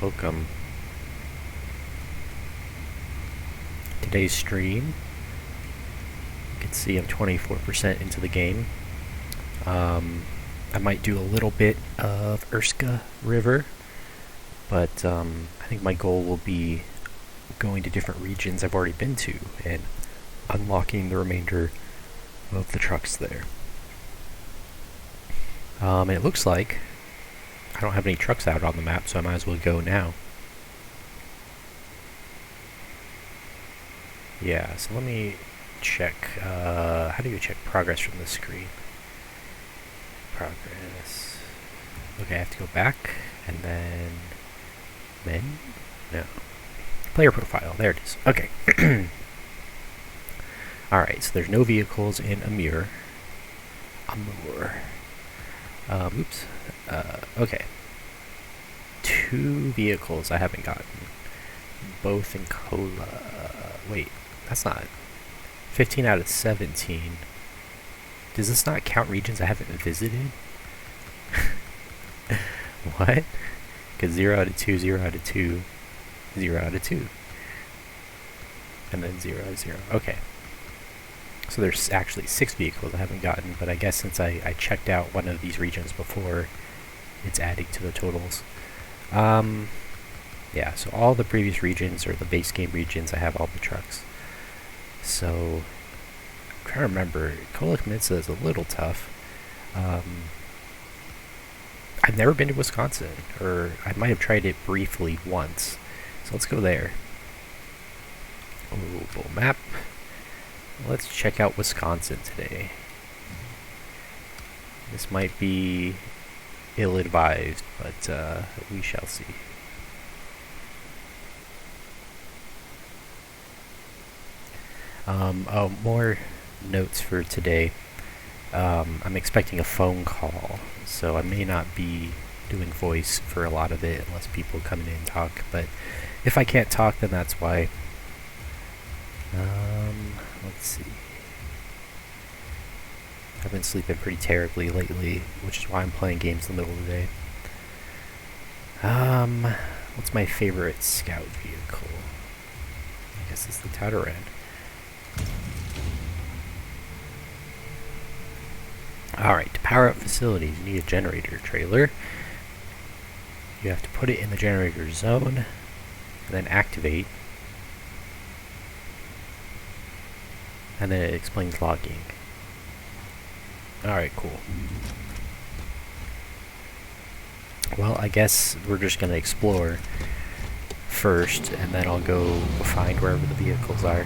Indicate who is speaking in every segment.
Speaker 1: welcome. Today's stream, you can see I'm 24% into the game. I might do a little bit of Urska River, but I think my goal will be going to different regions I've already been to and unlocking the remainder of the trucks there. And it looks like I don't have any trucks out on the map, so I might as well go now. Yeah, so let me check. How do you check progress from the screen? Progress. Okay, I have to go back, and then menu? No. Player profile. There it is. Okay. Alright, so there's no vehicles in Amur. Oops. Okay. 2 vehicles I haven't gotten. Both in Kola. Wait, that's not 15 out of 17. Does this not count regions I haven't visited? What? Because 0 out of 2, 0 out of 2, 0 out of 2. And then 0 out of 0. Okay. So there's actually 6 vehicles I haven't gotten, but I guess since I checked out one of these regions before, it's adding to the totals. Yeah, so all the previous regions, or the base game regions, I have all the trucks. So, I'm trying to remember, Kola Kmitsa is a little tough. I've never been to Wisconsin, or I might have tried it briefly once. So let's go there. Global map. Let's check out Wisconsin today. This might be ill-advised, but we shall see. More notes for today. I'm expecting a phone call, so I may not be doing voice for a lot of it unless people come in and talk, but if I can't talk, then that's why. Let's see. I've been sleeping pretty terribly lately, which is why I'm playing games in the middle of the day. What's my favorite scout vehicle? I guess it's the Tautoran. Alright, to power up facilities, you need a generator trailer. You have to put it in the generator zone, and then activate. And then it explains logging. Alright, cool. Well, I guess we're just going to explore first, and then I'll go find wherever the vehicles are.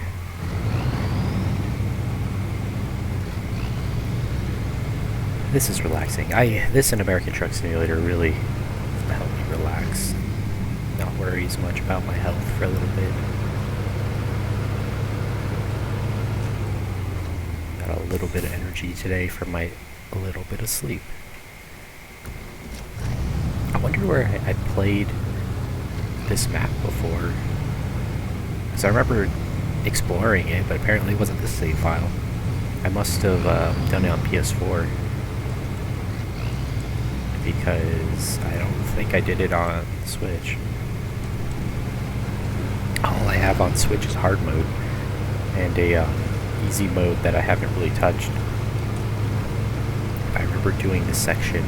Speaker 1: This is relaxing. This and American Truck Simulator really help me relax. Not worry as much about my health for a little bit. Got a little bit of energy today from my little bit of sleep. I wonder where I played this map before. Because I remember exploring it, but apparently it wasn't the save file. I must have done it on PS4. Because I don't think I did it on Switch. All I have on Switch is hard mode and a easy mode that I haven't really touched. I remember doing this section,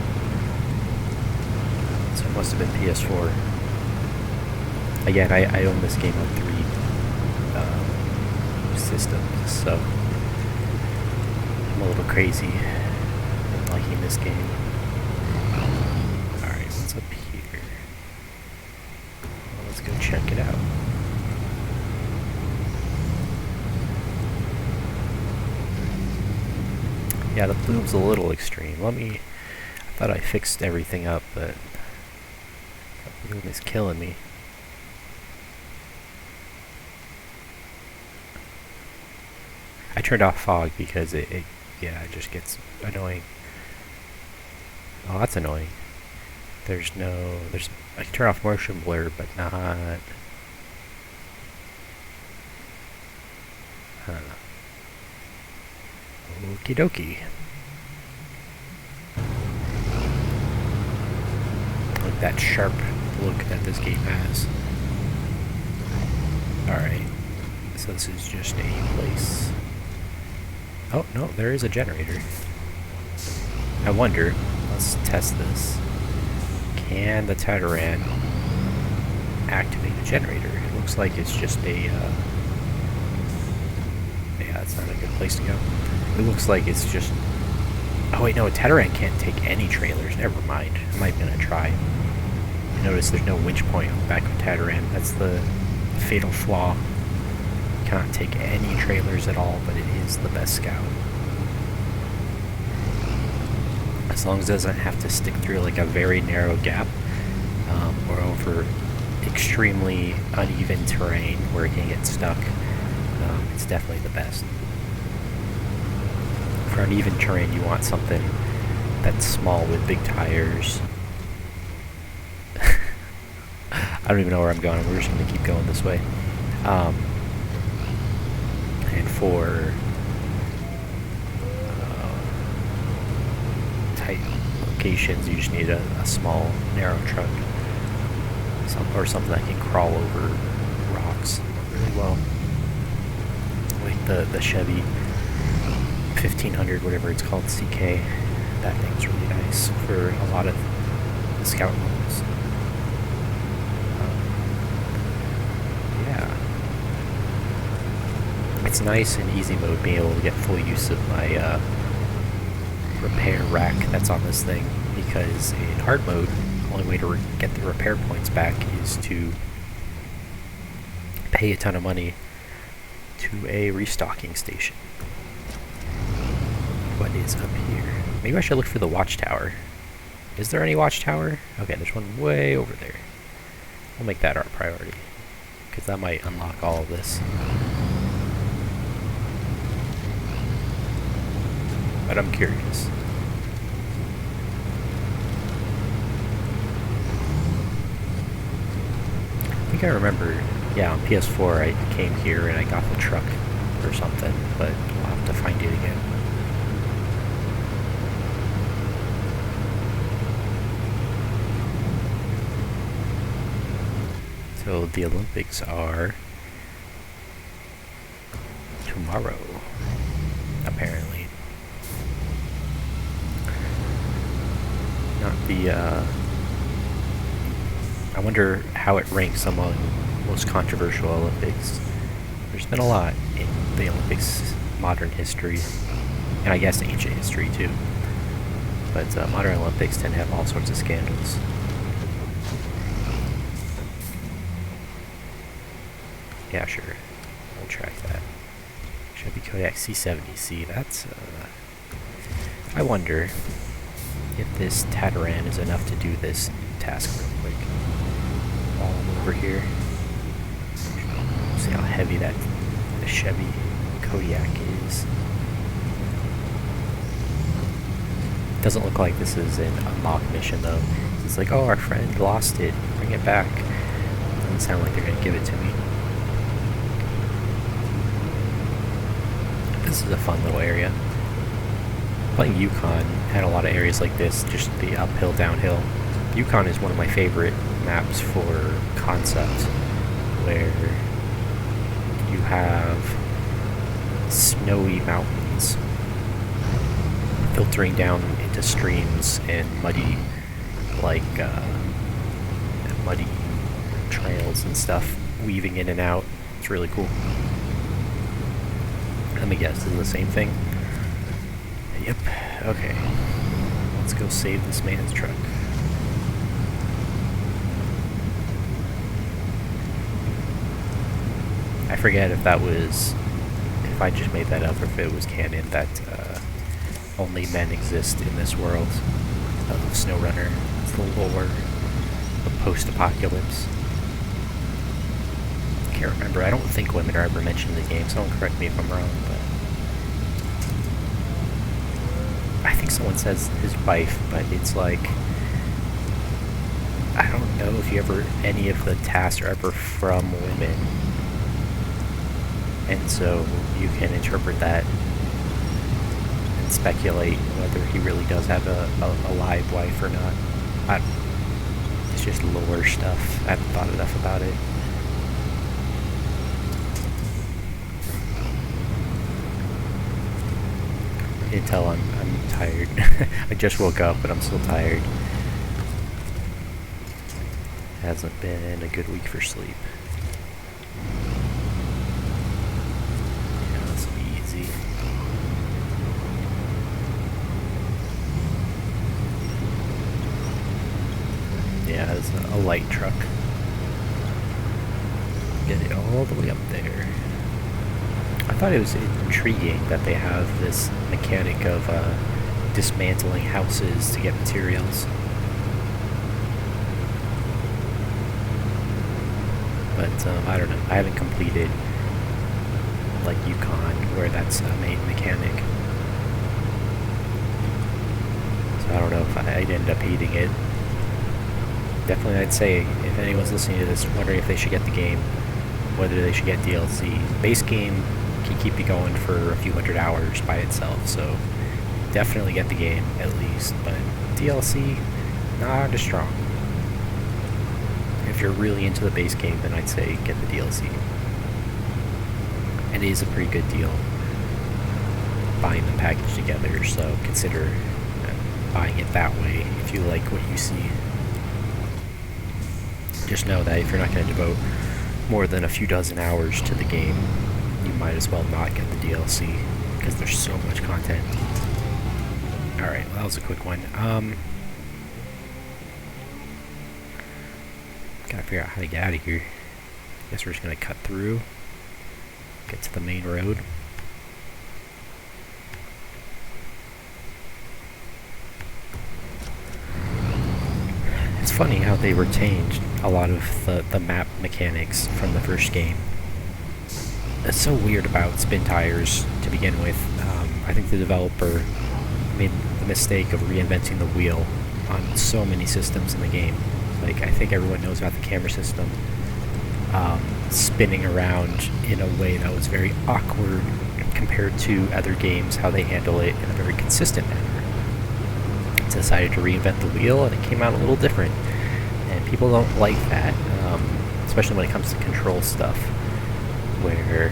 Speaker 1: so it must have been PS4. Again, I own this game on 3 systems, so I'm a little crazy in liking this game. Up here. Well, let's go check it out. Yeah, the bloom's a little extreme. I thought I fixed everything up, but that bloom is killing me. I turned off fog because it just gets annoying. Oh, that's annoying. I can turn off motion blur, but not... Okie dokie. Like that sharp look that this game has. Alright, so this is just a place. Oh, no, there is a generator. I wonder, let's test this. Can the Tataran activate a generator? It looks like it's just a, yeah, that's not a good place to go. It looks like it's just, oh wait, no, a Tataran can't take any trailers, never mind. I might be gonna try. Notice there's no winch point on the back of Tataran. That's the fatal flaw. Cannot take any trailers at all, but it is the best scout. As long as it doesn't have to stick through like a very narrow gap or over extremely uneven terrain where it can get stuck, it's definitely the best. For uneven terrain, you want something that's small with big tires. I don't even know where I'm going. We're just going to keep going this way. And for tight locations, you just need a small, narrow truck. Or something that can crawl over rocks really well. Like the Chevy 1500, whatever it's called, CK. That thing's really nice for a lot of the scout modes. Yeah. It's nice in easy mode being able to get full use of my repair rack that's on this thing, because in hard mode, the only way to get the repair points back is to pay a ton of money to a restocking station. What is up here? Maybe I should look for the watchtower. Is there any watchtower? Okay, there's one way over there. We'll make that our priority, because that might unlock all of this. But I'm curious. I think I remember, yeah, on PS4 I came here and I got the truck or something, but we'll have to find it again. So the Olympics are tomorrow, apparently. Not the, I wonder how it ranks among most controversial Olympics. There's been a lot in the Olympics modern history, and I guess ancient history too. But modern Olympics tend to have all sorts of scandals. Yeah, sure. I'll track that. Chevy Kodak C70C. That's, I wonder if this Tataran is enough to do this task real quick. While I'm over here. See how heavy that Chevy Kodiak is. Doesn't look like this is an unlock mission though. It's like, oh, our friend lost it. Bring it back. Doesn't sound like they're gonna give it to me. This is a fun little area. Playing Yukon had a lot of areas like this, just the uphill, downhill. Yukon is one of my favorite maps for concept, where you have snowy mountains filtering down into streams and muddy, like muddy trails and stuff weaving in and out. It's really cool. Let me guess, this is the same thing? Yep. Okay. Let's go save this man's truck. I forget if that was, if I just made that up, or if it was canon that only men exist in this world of Snowrunner. It's the lore of post-apocalypse. Can't remember. I don't think women are ever mentioned in the game, so don't correct me if I'm wrong, but I think someone says his wife, but it's like, I don't know if any of the tasks are ever from women, and so you can interpret that and speculate whether he really does have a live wife or not. it's just lore stuff. I haven't thought enough about it. You can tell I'm tired. I just woke up, but I'm still tired. Hasn't been a good week for sleep. Yeah, this will be easy. Yeah, it's a light truck. Get it all the way up there. I thought it was intriguing that they have this mechanic of dismantling houses to get materials. But I don't know. I haven't completed like Yukon where that's a main mechanic. So I don't know if I'd end up hating it. Definitely I'd say if anyone's listening to this wondering if they should get the game, whether they should get DLC. Base game can keep you going for a few hundred hours by itself, so definitely get the game at least, but DLC, not as strong. If you're really into the base game, then I'd say get the DLC. And it is a pretty good deal buying the package together, so consider buying it that way if you like what you see. Just know that if you're not going to devote more than a few dozen hours to the game, you might as well not get the DLC, because there's so much content. Alright, well, that was a quick one. Gotta figure out how to get out of here. Guess we're just gonna cut through, get to the main road. It's funny how they retained a lot of the map mechanics from the first game. It's so weird about spin tires to begin with. I think the developer made the mistake of reinventing the wheel on so many systems in the game. Like, I think everyone knows about the camera system spinning around in a way that was very awkward compared to other games, how they handle it in a very consistent manner. They decided to reinvent the wheel, and it came out a little different. And people don't like that, especially when it comes to control stuff, where,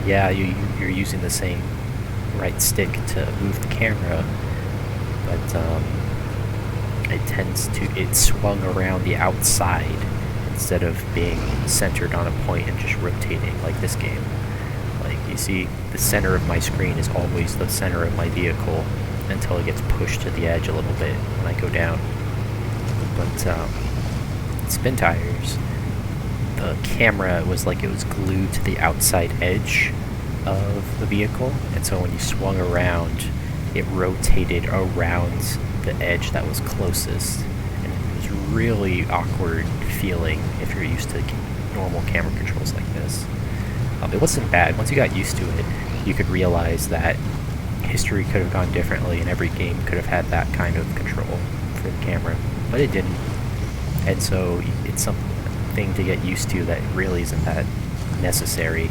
Speaker 1: yeah, you're using the same right stick to move the camera, but it swung around the outside instead of being centered on a point and just rotating like this game. Like, you see, the center of my screen is always the center of my vehicle until it gets pushed to the edge a little bit when I go down. But spin tires, the camera was like it was glued to the outside edge of the vehicle, and so when you swung around, it rotated around the edge that was closest, and it was really awkward feeling if you're used to normal camera controls like this. It wasn't bad. Once you got used to it, you could realize that history could have gone differently and every game could have had that kind of control for the camera, but it didn't. And so it's something to get used to that really isn't that necessary.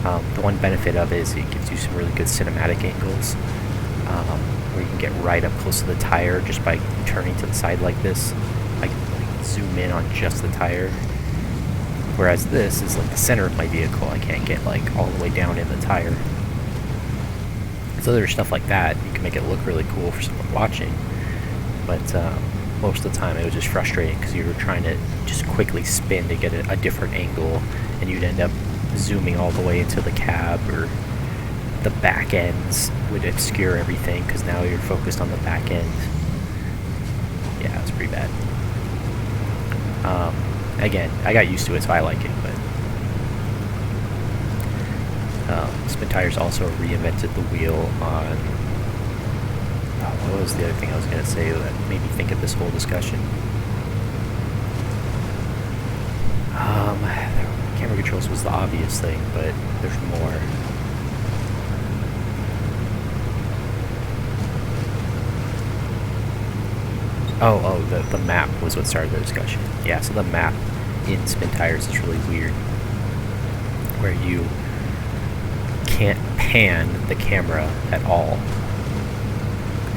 Speaker 1: The one benefit of it is it gives you some really good cinematic angles, where you can get right up close to the tire just by turning to the side like this. I can zoom in on just the tire, whereas this is like the center of my vehicle. I can't get like all the way down in the tire. So there's stuff like that. You can make it look really cool for someone watching, but most of the time it was just frustrating because you were trying to just quickly spin to get a different angle, and you'd end up zooming all the way into the cab, or the back ends would obscure everything because now you're focused on the back end. Yeah, it was pretty bad. Again, I got used to it, so I like it, but spin tires also reinvented the wheel on what was the other thing I was going to say that made me think of this whole discussion? Camera controls was the obvious thing, but there's more. The map was what started the discussion. Yeah, so the map in spin tires is really weird, where you can't pan the camera at all.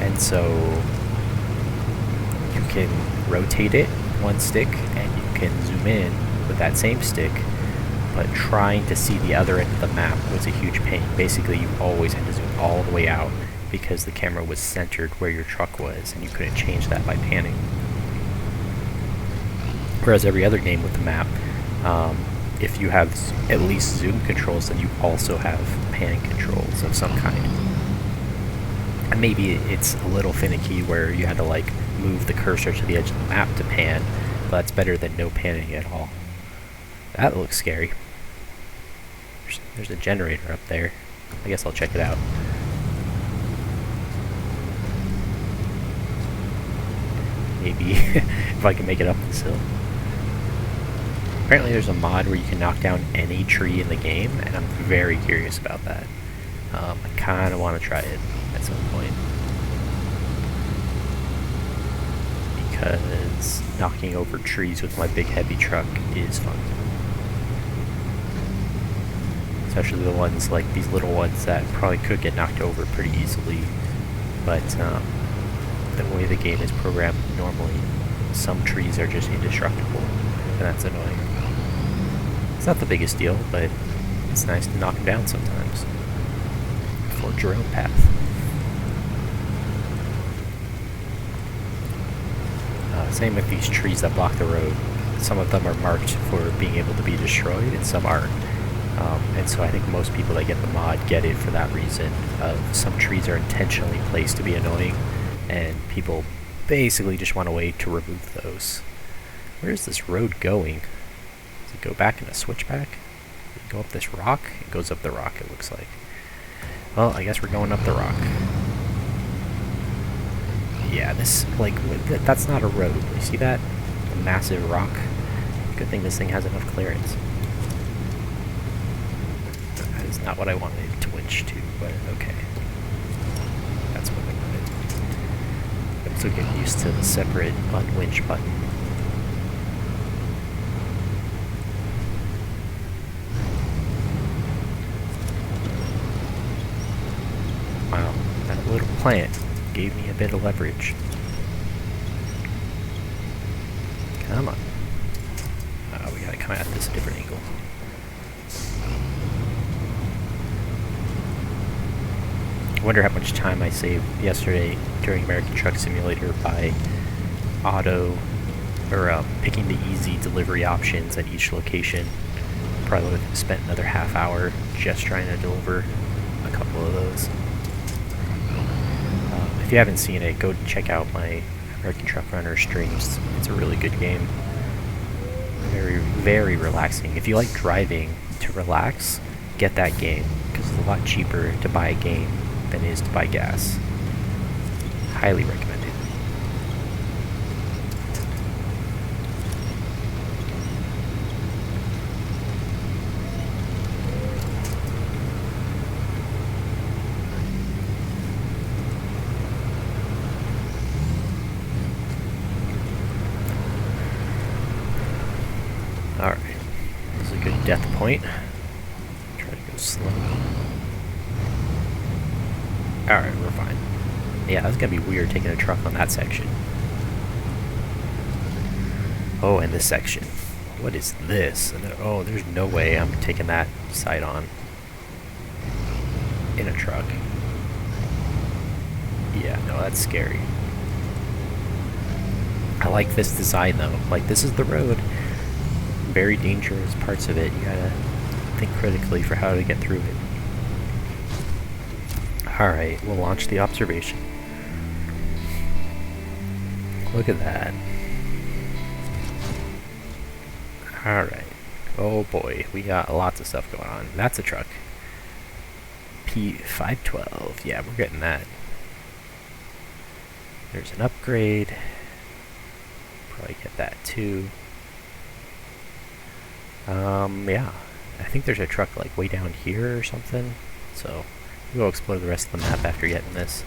Speaker 1: And so you can rotate it one stick and you can zoom in with that same stick, but trying to see the other end of the map was a huge pain. Basically, you always had to zoom all the way out because the camera was centered where your truck was, and you couldn't change that by panning. Whereas every other game with the map, if you have at least zoom controls, then you also have panning controls of some kind. And maybe it's a little finicky where you had to like move the cursor to the edge of the map to pan, but that's better than no panning at all. That looks scary. There's a generator up there. I guess I'll check it out. Maybe if I can make it up this hill. Apparently there's a mod where you can knock down any tree in the game, and I'm very curious about that. I kind of want to try it at some point. Because knocking over trees with my big heavy truck is fun. Especially the ones like these little ones that probably could get knocked over pretty easily, but the way the game is programmed normally, some trees are just indestructible, and that's annoying. It's not the biggest deal, but it's nice to knock them down sometimes. Forge your own path. Same with these trees that block the road. Some of them are marked for being able to be destroyed, and some aren't. And so I think most people that get the mod get it for that reason. Some trees are intentionally placed to be annoying, and people basically just want a way to remove those. Where is this road going? Does it go back in a switchback? Does it go up this rock? It goes up the rock, it looks like. Well, I guess we're going up the rock. Yeah, this, like, that's not a road. You see that? A massive rock. Good thing this thing has enough clearance. That is not what I wanted to winch to, but okay. That's what I wanted. I'm still getting used to the separate unwinch button. Wow, that little plant gave me a bit of leverage. Come on. We gotta come at this a different angle. I wonder how much time I saved yesterday during American Truck Simulator by picking the easy delivery options at each location. Probably would have spent another half hour just trying to deliver a couple of those. If you haven't seen it, go check out my American Truck Runner streams. It's a really good game. Very, very relaxing. If you like driving to relax, get that game, because it's a lot cheaper to buy a game than it is to buy gas. Highly recommended. Alright, this is a good death point. Try to go slow. Alright, we're fine. Yeah, that's gonna be weird taking a truck on that section. Oh, and this section. What is this? Oh, there's no way I'm taking that side on in a truck. Yeah, no, that's scary. I like this design though. Like, this is the road. Very dangerous parts of it. You gotta think critically for how to get through it. Alright, we'll launch the observation. Look at that. Alright. Oh boy, we got lots of stuff going on. That's a truck. P512. Yeah, we're getting that. There's an upgrade. Probably get that too. Yeah. I think there's a truck like way down here or something. So we'll go explore the rest of the map after getting this.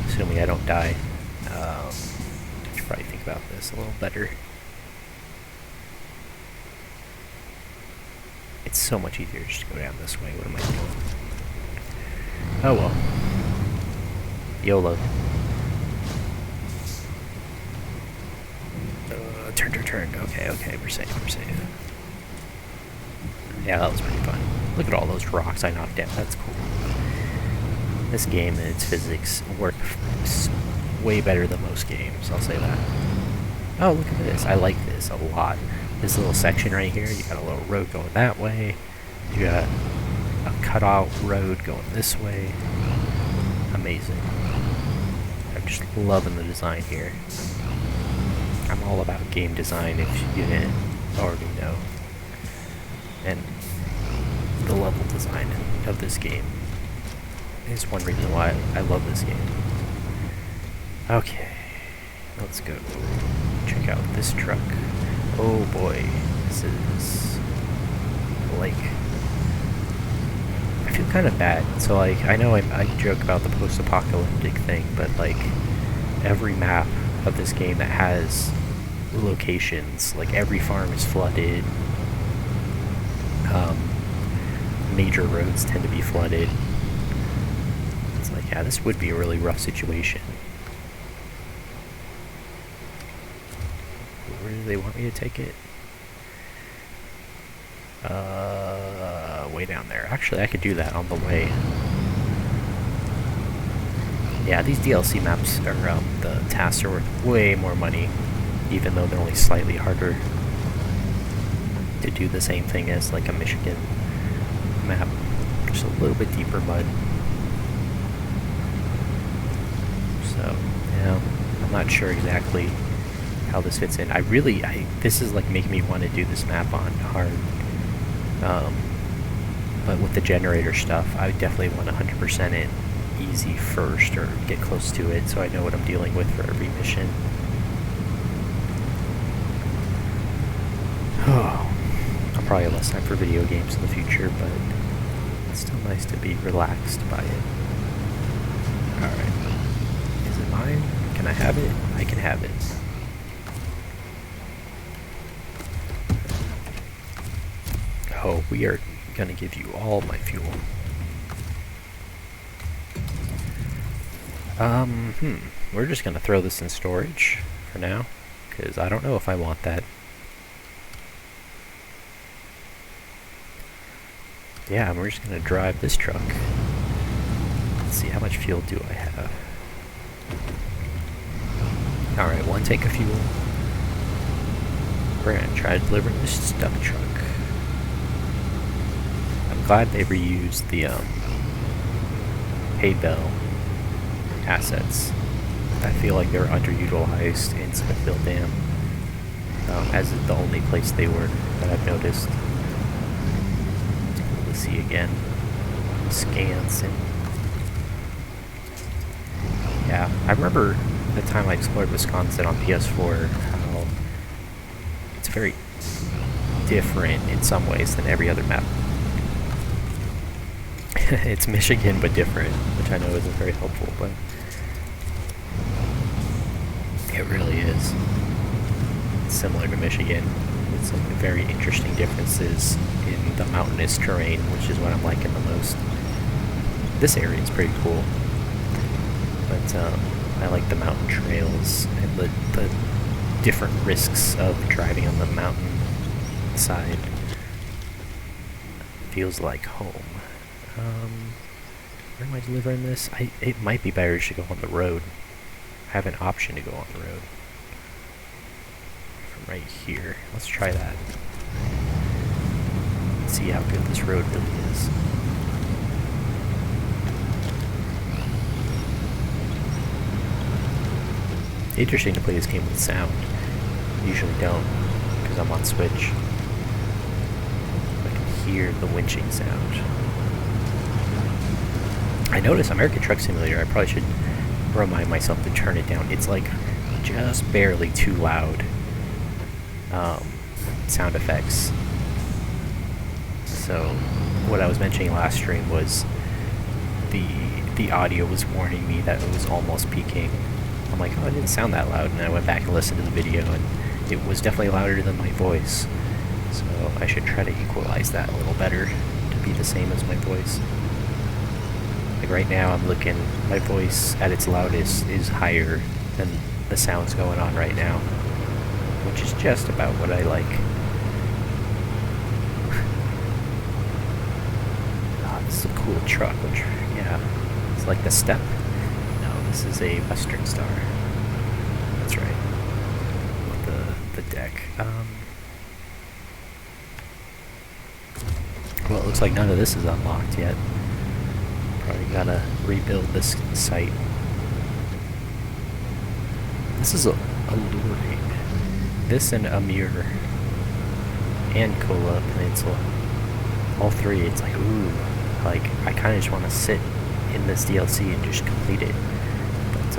Speaker 1: Assuming I don't die. I should probably think about this a little better. It's so much easier just to go down this way. What am I doing? Oh well. YOLO. turn. Okay, we're safe. Yeah, that was pretty fun. Look at all those rocks I knocked down. That's cool. This game and its physics work way better than most games, I'll say that. Oh, look at this. I like this a lot. This little section right here, you got a little road going that way. You got a cutout road going this way. Amazing. I'm just loving the design here. I'm all about game design, if you didn't already know. And the level design of this game is one reason why I love this game. Okay, let's go check out this truck. Oh boy, this is like, I feel kind of bad. So like, I know I joke about the post-apocalyptic thing, but like every map of this game that has locations, like every farm is flooded. Major roads tend to be flooded. It's like, yeah, this would be a really rough situation. Where do they want me to take it? Way down there. Actually, I could do that on the way. Yeah, these DLC maps, or the tasks are worth way more money, even though they're only slightly harder to do the same thing as like a Michigan map. Just a little bit deeper mud. So, yeah, I'm not sure exactly how this fits in. This is like making me want to do this map on hard. But with the generator stuff, I definitely want to 100% it easy first, or get close to it, so I know what I'm dealing with for every mission. Oh, I'll probably have less time for video games in the future, but it's still nice to be relaxed by it. Alright. Is it mine? Can I have it? I can have it. Oh, we are gonna give you all my fuel. We're just gonna throw this in storage for now, because I don't know if I want that. Yeah, we're just gonna drive this truck. Let's see, how much fuel do I have? Alright, 1 tank of fuel. We're gonna try delivering this stuck truck. I'm glad they reused the hay bale assets. I feel like they were underutilized in Smithville Dam, as the only place they were that I've noticed. Let's see again. Scans and yeah, I remember the time I explored Wisconsin on PS4, how it's very different in some ways than every other map. It's Michigan but different, which I know isn't very helpful, but it really is. It's similar to Michigan, with some very interesting differences in the mountainous terrain, which is what I'm liking the most. This area is pretty cool, but I like the mountain trails and the different risks of driving on the mountain side. Feels like home. Where am I delivering this? It might be better to go on the road. I have an option to go on the road. From right here. Let's try that. Let's see how good this road really is. Interesting to play this game with sound. Usually don't, because I'm on Switch. I can hear the winching sound. I noticed American Truck Simulator, I probably should remind myself to turn it down. It's like just barely too loud. Sound effects. So what I was mentioning last stream was the audio was warning me that it was almost peaking. I'm like, oh, it didn't sound that loud, and I went back and listened to the video, and it was definitely louder than my voice. So I should try to equalize that a little better to be the same as my voice. Like right now, I'm looking, my voice at its loudest is higher than the sounds going on right now. which is just about what I like. Oh, this is a cool truck, which, yeah, it's like the Step. No, this is a Western Star. That's right. The deck. Well, it looks like none of this is unlocked yet. Probably gotta rebuild this site. This is alluring. This and Amur and Kola Peninsula. All three, it's like, ooh. Like, I kinda just wanna sit in this DLC and just complete it. But,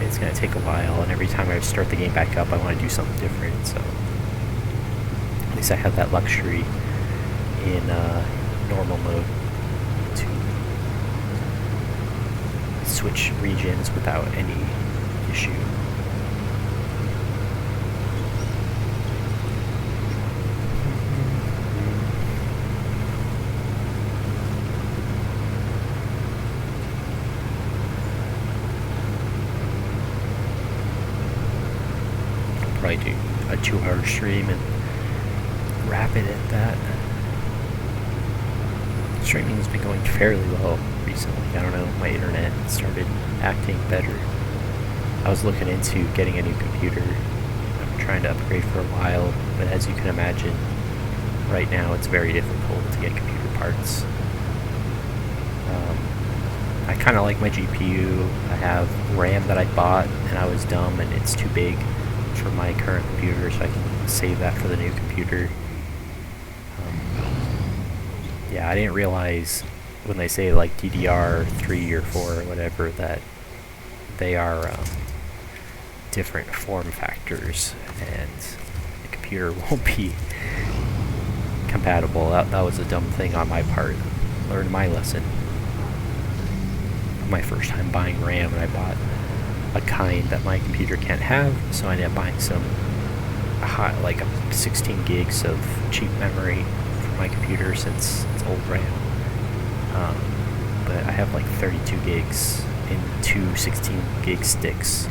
Speaker 1: it's gonna take a while, and every time I start the game back up, I wanna do something different, so. At least I have that luxury in normal mode to switch regions without any issue. I'll probably do a 2-hour stream and wrap it at that. Streaming has been going fairly well recently. I don't know, my internet started acting better. I was looking into getting a new computer. I'm trying to upgrade for a while, but as you can imagine, right now it's very difficult to get computer parts. I kind of like my GPU. I have RAM that I bought, and I was dumb, and it's too big for my current computer, so I can save that for the new computer. Yeah, I didn't realize when they say like DDR3 or 4 or whatever that they are different form factors, and the computer won't be compatible. That was a dumb thing on my part. Learned my lesson. My first time buying RAM, and I bought a kind that my computer can't have, so I ended up buying some like 16 gigs of cheap memory for my computer since it's old RAM. But I have like 32 gigs in two 16 gig sticks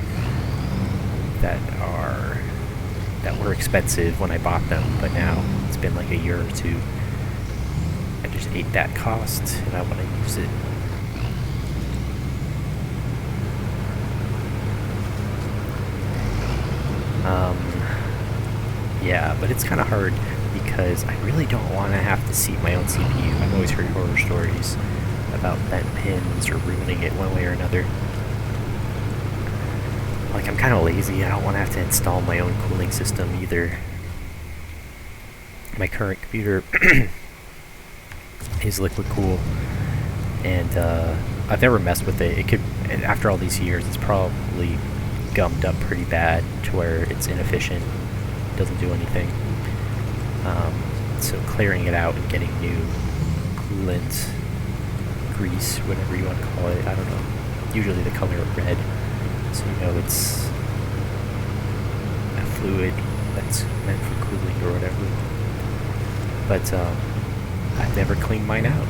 Speaker 1: that were expensive when I bought them, but now it's been like a year or two. I just ate that cost, and I want to use it. Yeah, but it's kind of hard because I really don't want to have to seat my own CPU. I've always heard horror stories about bent pins or ruining it one way or another. Like, I'm kind of lazy. I don't want to have to install my own cooling system either. My current computer is liquid cool, and I've never messed with it. It could, after all these years, it's probably gummed up pretty bad to where it's inefficient, doesn't do anything. So clearing it out and getting new coolant, grease, whatever you want to call it, I don't know, usually the color red, so you know it's a fluid that's meant for cooling or whatever. But I've never cleaned mine out,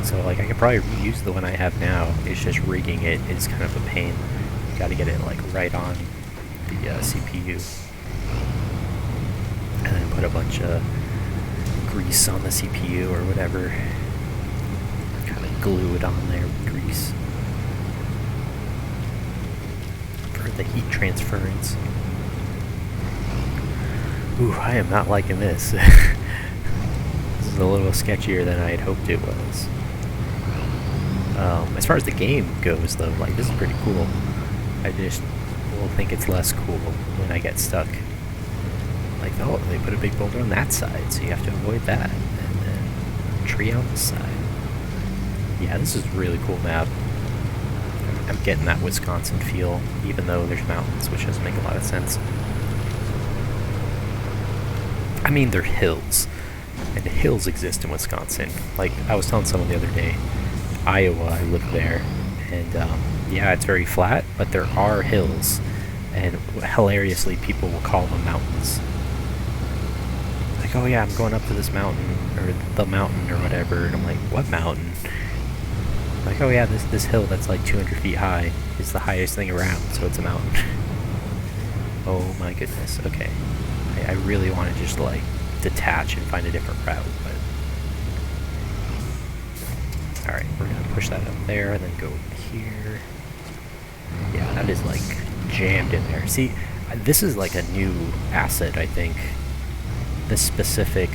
Speaker 1: so like I could probably reuse the one I have now. It's just rigging it is kind of a pain. You got to get it like right on the CPU, and then put a bunch of grease on the CPU or whatever. Kind of glue it on there with grease for the heat transference. Ooh, I am not liking this. This is a little sketchier than I had hoped it was. As far as the game goes, though, like, this is pretty cool. I just will think it's less cool when I get stuck. Like, oh, they put a big boulder on that side, so you have to avoid that. And then a tree on this side. Yeah, this is a really cool map. I'm getting that Wisconsin feel, even though there's mountains, which doesn't make a lot of sense. I mean, they're hills. And the hills exist in Wisconsin. Like, I was telling someone the other day, Iowa, I live there, and yeah, it's very flat, but there are hills, and hilariously, people will call them mountains. Like, oh yeah, I'm going up to this mountain, or the mountain, or whatever, and I'm like, what mountain? Like, oh yeah, this hill that's like 200 feet high is the highest thing around, so it's a mountain. Oh my goodness. Okay. I really want to just like detach and find a different route, but alright, we're gonna push that up there and then go here. Yeah, that is like jammed in there. See, this is like a new asset, I think. This specific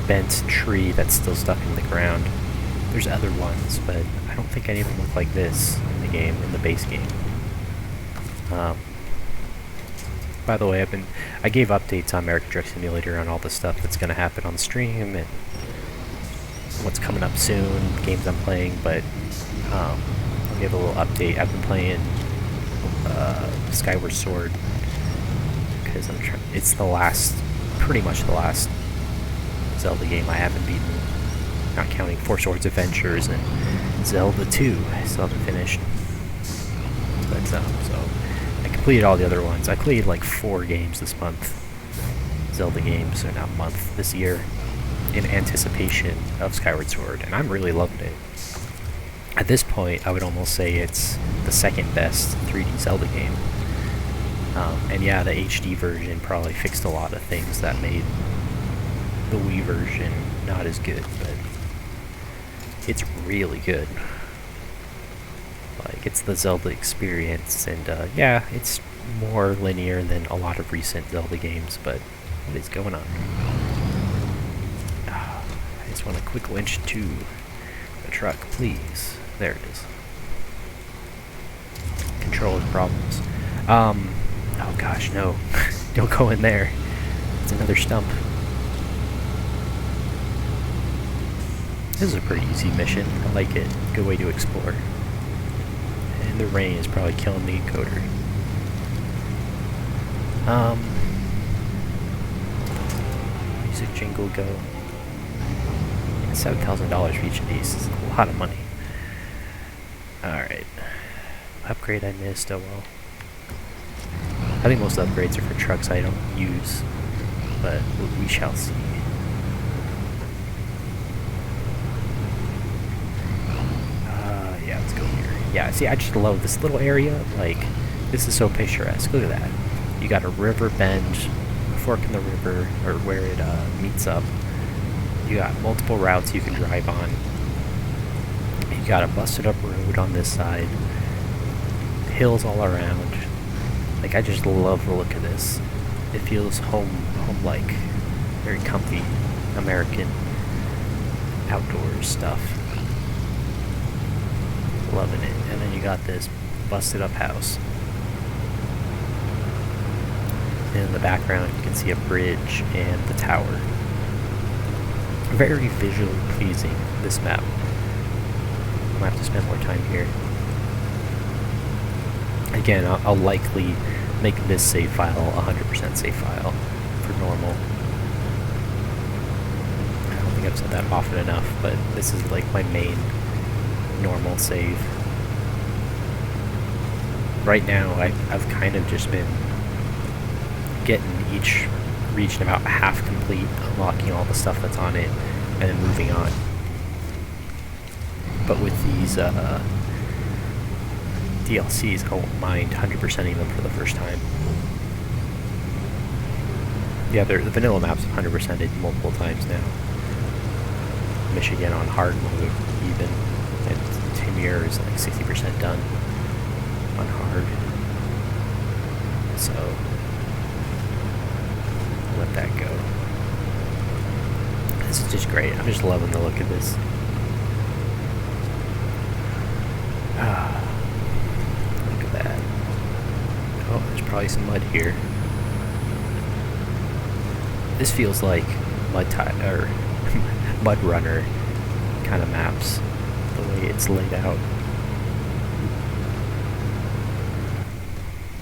Speaker 1: bent tree that's still stuck in the ground. There's other ones, but I don't think any of them look like this in the game, in the base game. By the way, I gave updates on American Truck Simulator on all the stuff that's going to happen on the stream and what's coming up soon, games I'm playing, but I'll give a little update. I've been playing Skyward Sword because it's the last, pretty much the last Zelda game I haven't beaten, not counting Four Swords Adventures and Zelda 2. I still haven't finished, but so I completed all the other ones. I played like 4 games this month, Zelda games, or not month, this year, in anticipation of Skyward Sword, and I'm really loving it. At this point, I would almost say it's the second best 3D Zelda game. And yeah, the HD version probably fixed a lot of things that made the Wii version not as good, but it's really good. Like, it's the Zelda experience, and yeah, it's more linear than a lot of recent Zelda games, but what is going on? I just want a quick winch to the truck, please. There it is. Controller problems. Oh gosh, no. Don't go in there. It's another stump. This is a pretty easy mission. I like it. Good way to explore. And the rain is probably killing the encoder. Music jingle go. Yeah, $7,000 for each of these is a lot of money. Alright. Upgrade I missed, oh well. I think most of the upgrades are for trucks I don't use, but we shall see. Yeah, let's go here. Yeah, see, I just love this little area. Like, this is so picturesque. Look at that. You got a river bend, a fork in the river, or where it meets up. You got multiple routes you can drive on. You got a busted up road on this side. Hills all around. Like, I just love the look of this. It feels home-like. Very comfy, American outdoors stuff. Loving it. And then you got this busted up house. And in the background you can see a bridge and the tower. Very visually pleasing, this map. I'm gonna have to spend more time here. Again, I'll likely make this save file 100% save file for normal. I don't think I've said that often enough, but this is like my main normal save. Right now, I've kind of just been getting each region about half complete, unlocking all the stuff that's on it, and then moving on. But with these DLCs, I won't mind 100%ing them for the first time. Yeah, the vanilla maps 100%ed multiple times now. Michigan on hard mode, even. And Timur is like 60% done on hard. So, let that go. This is just great. I'm just loving the look of this. Look at that. Oh, there's probably some mud here. This feels like Mud Runner kind of maps, the way it's laid out.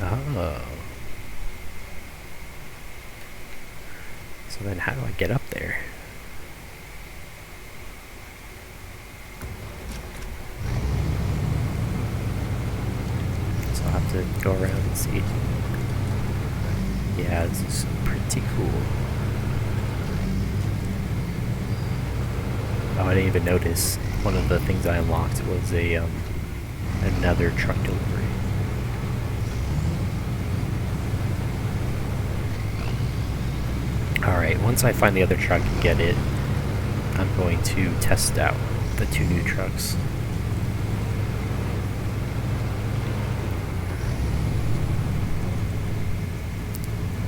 Speaker 1: Oh. So then how do I get up there? So I'll have to go around and see. Yeah, this is pretty cool. Oh, I didn't even notice. One of the things I unlocked was another truck delivery. once I find the other truck and get it, I'm going to test out the 2 new trucks.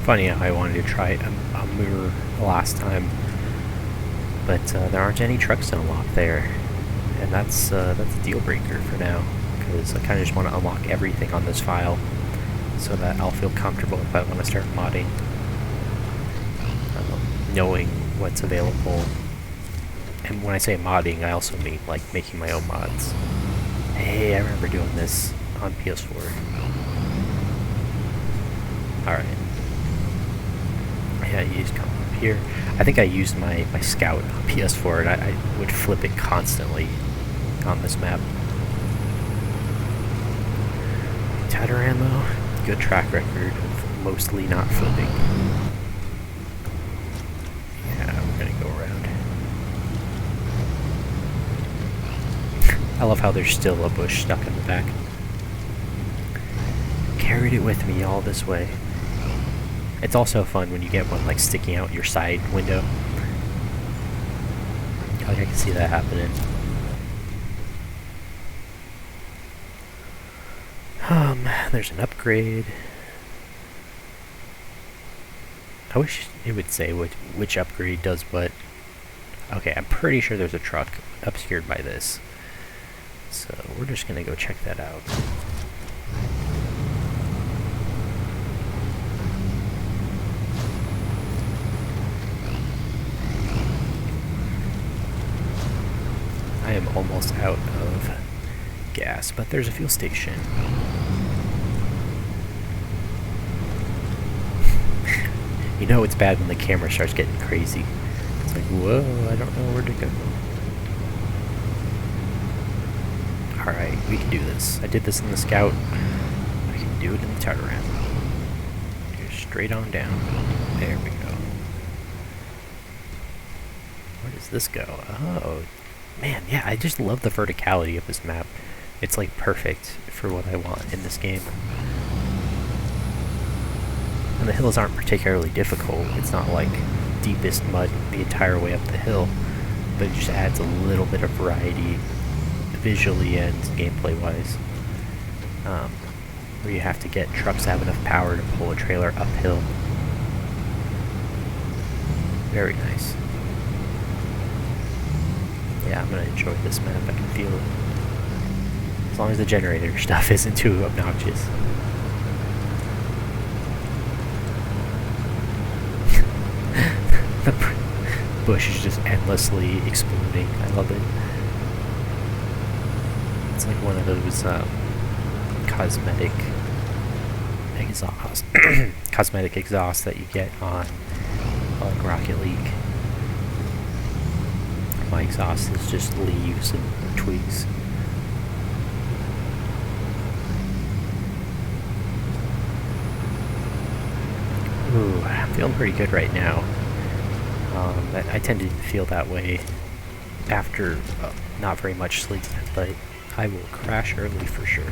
Speaker 1: Funny how I wanted to try a mirror last time, but there aren't any trucks to unlock there, and that's a deal breaker for now, because I kind of just want to unlock everything on this file so that I'll feel comfortable if I want to start modding, knowing what's available. And when I say modding, I also mean like making my own mods. Hey, I remember doing this on PS4. Alright. Yeah, you just come up here. I think I used my Scout on PS4 and I would flip it constantly on this map. Tataran though, good track record of mostly not flipping. Yeah, we're gonna go around. I love how there's still a bush stuck in the back. Carried it with me all this way. It's also fun when you get one like sticking out your side window. Like I can see that happening. There's an upgrade. I wish it would say which upgrade does what. Okay, I'm pretty sure there's a truck obscured by this. So we're just gonna go check that out. I am almost out of gas, but there's a fuel station. You know it's bad when the camera starts getting crazy. It's like, whoa, I don't know where to go. Alright, we can do this. I did this in the Scout. I can do it in the Tataran. Go straight on down. There we go. Where does this go? Oh, man, yeah, I just love the verticality of this map. It's like perfect for what I want in this game. And the hills aren't particularly difficult. It's not like deepest mud the entire way up the hill, but it just adds a little bit of variety visually and gameplay wise, where you have to get trucks that have enough power to pull a trailer uphill. Very nice. Yeah, I'm gonna enjoy this map. I can feel it. As long as the generator stuff isn't too obnoxious. The bush is just endlessly exploding. I love it. It's like one of those cosmetic exhaust cosmetic exhausts that you get on like Rocket League. My exhaust is just leaves and twigs. Ooh, I'm feeling pretty good right now. I tend to feel that way after not very much sleep, but I will crash early for sure.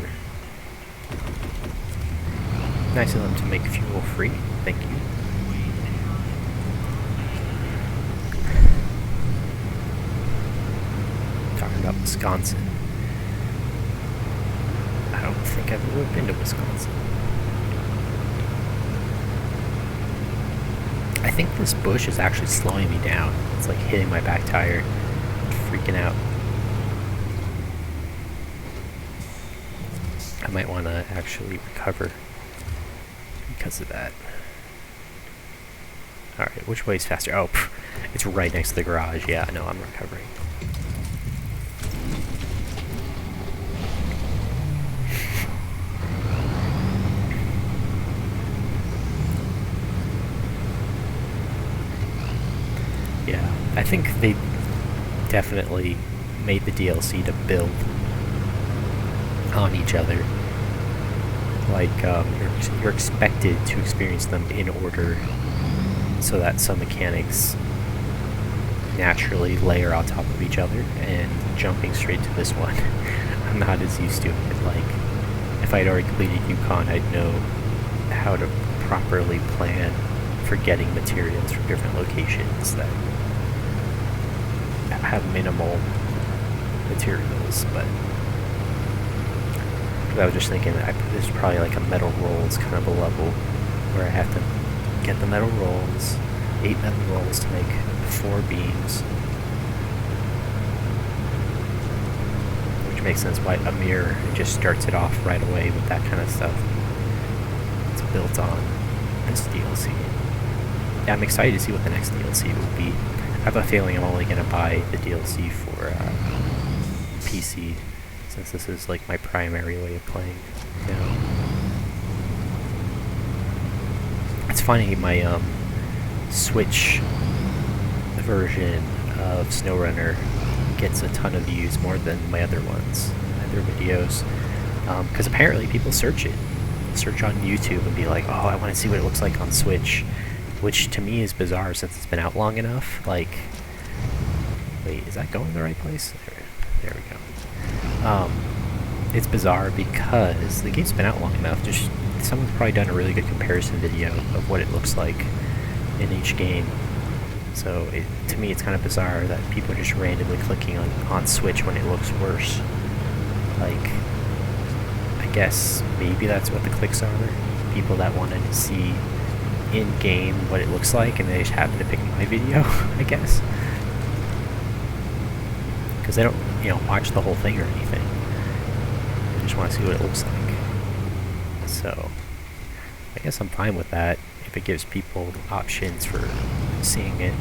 Speaker 1: Nice of them to make fuel free. Thank you. Talking about Wisconsin. I don't think I've ever been to Wisconsin. I think this bush is actually slowing me down. It's like hitting my back tire. I'm freaking out. I might want to actually recover because of that. Alright, which way is faster? Oh, it's right next to the garage. Yeah, I know, I'm recovering. Yeah, I think they definitely made the DLC to build on each other. Like, you're expected to experience them in order so that some mechanics naturally layer on top of each other, and jumping straight to this one, I'm not as used to it. Like, if I'd already completed Yukon, I'd know how to properly plan for getting materials from different locations that have minimal materials, but I was just thinking there's probably like a metal rolls kind of a level where I have to get the metal rolls, 8 metal rolls to make 4 beams, which makes sense why a mirror just starts it off right away with that kind of stuff. It's built on this DLC. Yeah, I'm excited to see what the next DLC will be. I have a feeling I'm only going to buy the DLC for PC, since this is like my primary way of playing now. It's funny, my Switch version of Snowrunner gets a ton of views, more than my other ones, my other videos, because apparently people search it. Search on YouTube and be like, oh, I want to see what it looks like on Switch, which to me is bizarre since it's been out long enough. Like, wait, is that going the right place? There we go. It's bizarre because the game's been out long enough. Just someone's probably done a really good comparison video of what it looks like in each game. So to me, it's kind of bizarre that people are just randomly clicking on Switch when it looks worse. Like, I guess maybe that's what the clicks are. People that wanted to see in-game what it looks like, and they just happen to pick my video, I guess. Because they don't, watch the whole thing or anything. They just want to see what it looks like. So, I guess I'm fine with that if it gives people options for seeing it.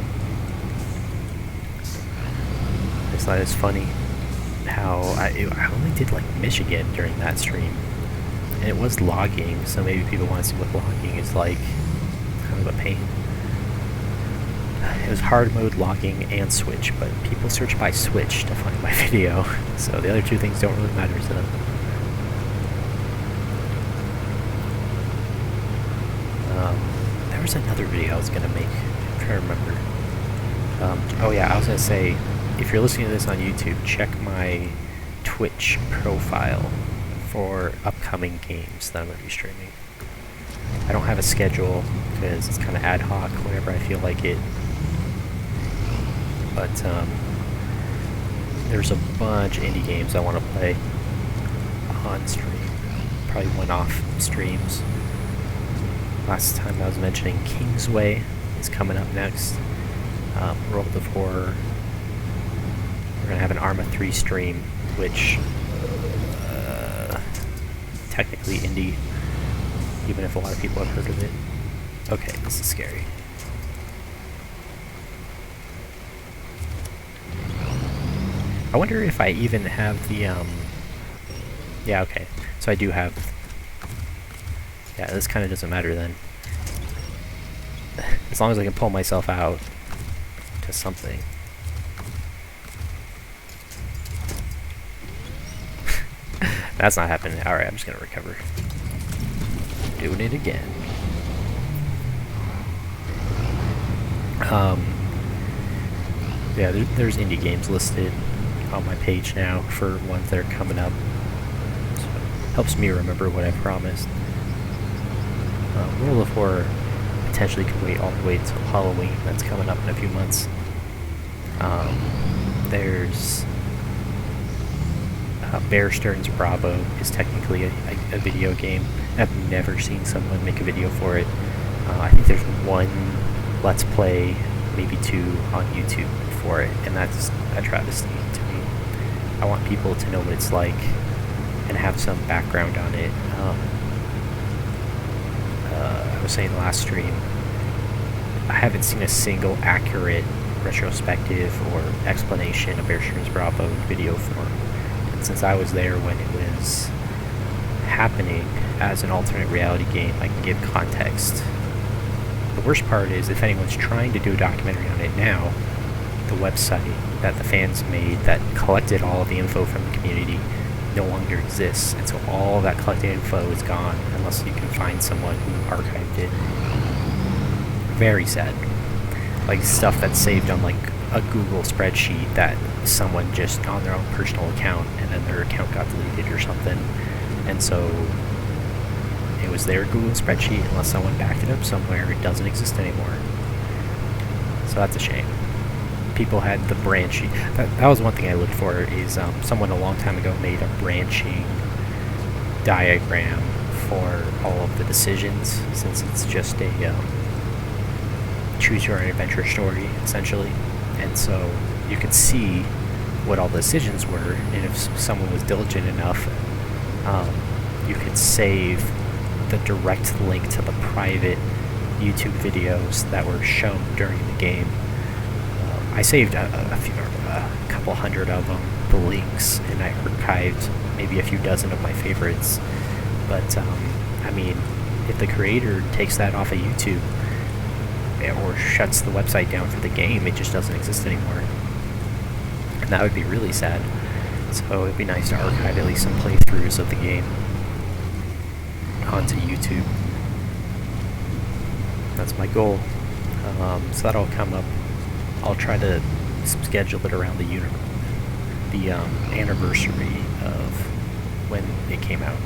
Speaker 1: I just thought it was funny how I only did like Michigan during that stream, and it was logging, so maybe people want to see what logging is like. Kind of a pain. It was hard mode, logging, and Switch, but people search by Switch to find my video, so the other two things don't really matter to them. There was another video I was going to make, I'm trying to remember. Oh yeah, I was going to say, if you're listening to this on YouTube, check my Twitch profile for upcoming games that I'm going to be streaming. I don't have a schedule because it's kind of ad hoc whenever I feel like it. But there's a bunch of indie games I want to play on stream. Probably one-off streams. Last time I was mentioning Kingsway is coming up next. World of Horror. We're going to have an Arma 3 stream, which technically indie, even if a lot of people have heard of it. Okay, this is scary. I wonder if I even have the, yeah, okay. So I do have, yeah, this kind of doesn't matter then. As long as I can pull myself out to something. That's not happening. Alright, I'm just gonna recover. Doing it again. Yeah, there's indie games listed on my page now for ones that are coming up. So helps me remember what I promised. World of Horror potentially could wait all the way till Halloween. That's coming up in a few months. There's Bear Stearns Bravo is technically a video game. I've never seen someone make a video for it. I think there's one Let's Play, maybe 2 on YouTube for it, and that's a travesty to me. I want people to know what it's like and have some background on it. I was saying last stream, I haven't seen a single accurate retrospective or explanation of Bear Stearns Bravo in video form. And since I was there when it was happening as an alternate reality game, I can give context. The worst part is, if anyone's trying to do a documentary on it now, the website that the fans made that collected all of the info from the community no longer exists, and so all that collected info is gone unless you can find someone who archived it. Very sad. Like stuff that's saved on like a Google spreadsheet that someone just on their own personal account, and then their account got deleted or something, and so it was their Google spreadsheet. Unless someone backed it up somewhere, it doesn't exist anymore. So that's a shame. People had the branching. That was one thing I looked for, is someone a long time ago made a branching diagram for all of the decisions, since it's just a choose your own adventure story, essentially. And so you could see what all the decisions were, and if someone was diligent enough, you could save the direct link to the private YouTube videos that were shown during the game. I saved a couple hundred of them, the links, and I archived maybe a few dozen of my favorites. But I mean, if the creator takes that off of YouTube or shuts the website down for the game, it just doesn't exist anymore. And that would be really sad. So it'd be nice to archive at least some playthroughs of the game onto YouTube. That's my goal. So that'll come up. I'll try to schedule it around the anniversary of when it came out.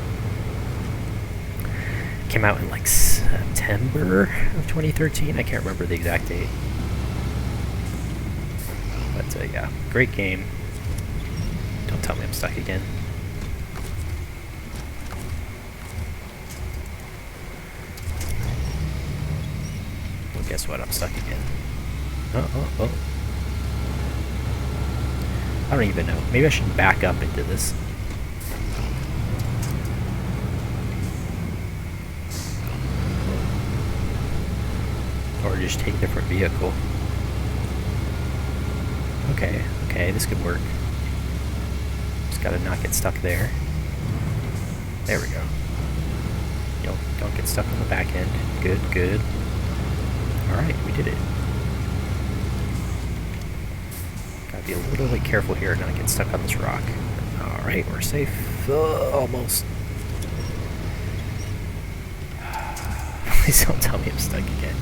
Speaker 1: It came out in like September of 2013. I can't remember the exact date. But yeah, great game. Don't tell me I'm stuck again. Well, guess what? I'm stuck again. Oh. I don't even know. Maybe I should back up into this. Or just take a different vehicle. Okay, this could work. Just gotta not get stuck there. There we go. Don't get stuck on the back end. Good. Alright, we did it. Gotta be a little bit careful here, not get stuck on this rock. Alright, we're safe. Almost. Please don't tell me I'm stuck again.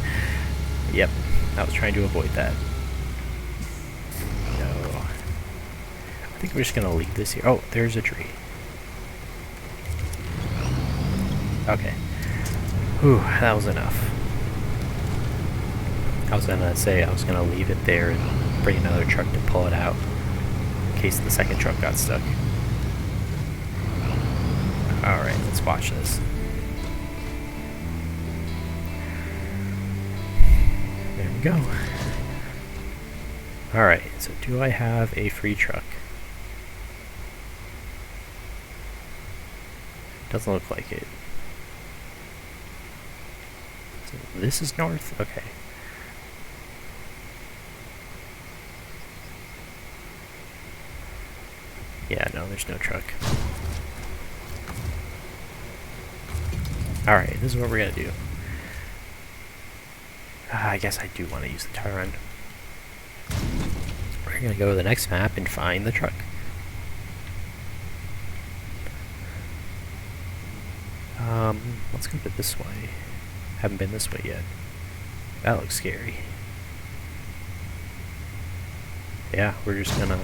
Speaker 1: Yep, I was trying to avoid that. No. I think we're just gonna leave this here. Oh, there's a tree. Okay. Whew, that was enough. I was gonna say I was gonna leave it there and bring another truck to pull it out in case the second truck got stuck. Alright, let's watch this. There we go. Alright, so do I have a free truck? Doesn't look like it. So this is north? Okay. Yeah, no, there's no truck. Alright, this is what we're gonna do. I guess I do want to use the Tyrant. We're gonna go to the next map and find the truck. Let's go this way. Haven't been this way yet. That looks scary. Yeah, we're just gonna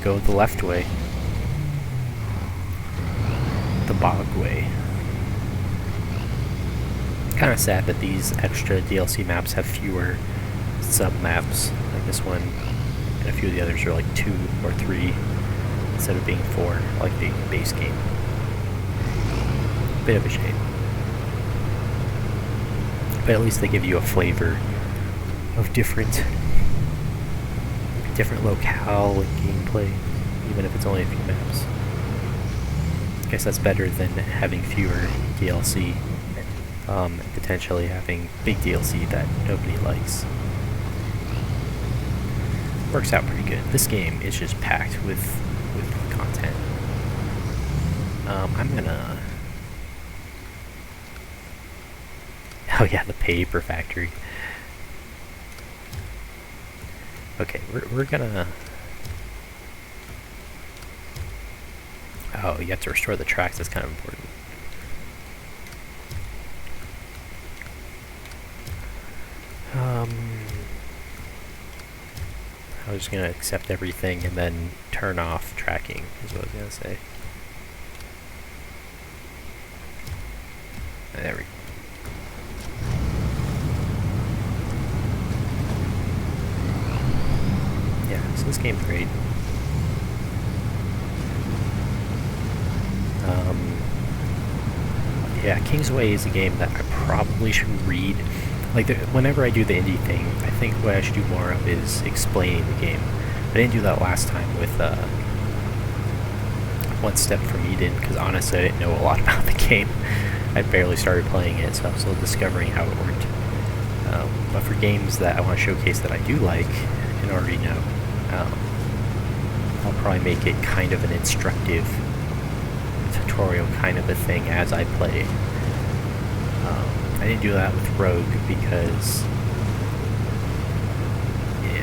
Speaker 1: go the left way. The bog way. Kind of sad that these extra DLC maps have fewer sub-maps. Like this one and a few of the others are like 2 or 3 instead of being 4 like the base game. Bit of a shame. But at least they give you a flavor of different locale and gameplay, even if it's only a few maps. I guess that's better than having fewer DLC, potentially having big DLC that nobody likes. Works out pretty good. This game is just packed with content. I'm gonna... Oh yeah, the paper factory. Okay, we're gonna... Oh, you have to restore the tracks, that's kind of important. I was just gonna accept everything and then turn off tracking, is what I was gonna say. There we go. Yeah, so this game's great. Yeah, Kingsway is a game that I probably should read. Like, whenever I do the indie thing, I think what I should do more of is explaining the game. I didn't do that last time with One Step from Eden, because honestly I didn't know a lot about the game. I barely started playing it, so I was still discovering how it worked. But for games that I want to showcase that I do like and already know, I'll probably make it kind of an instructive tutorial kind of a thing as I play. I didn't do that with Rogue because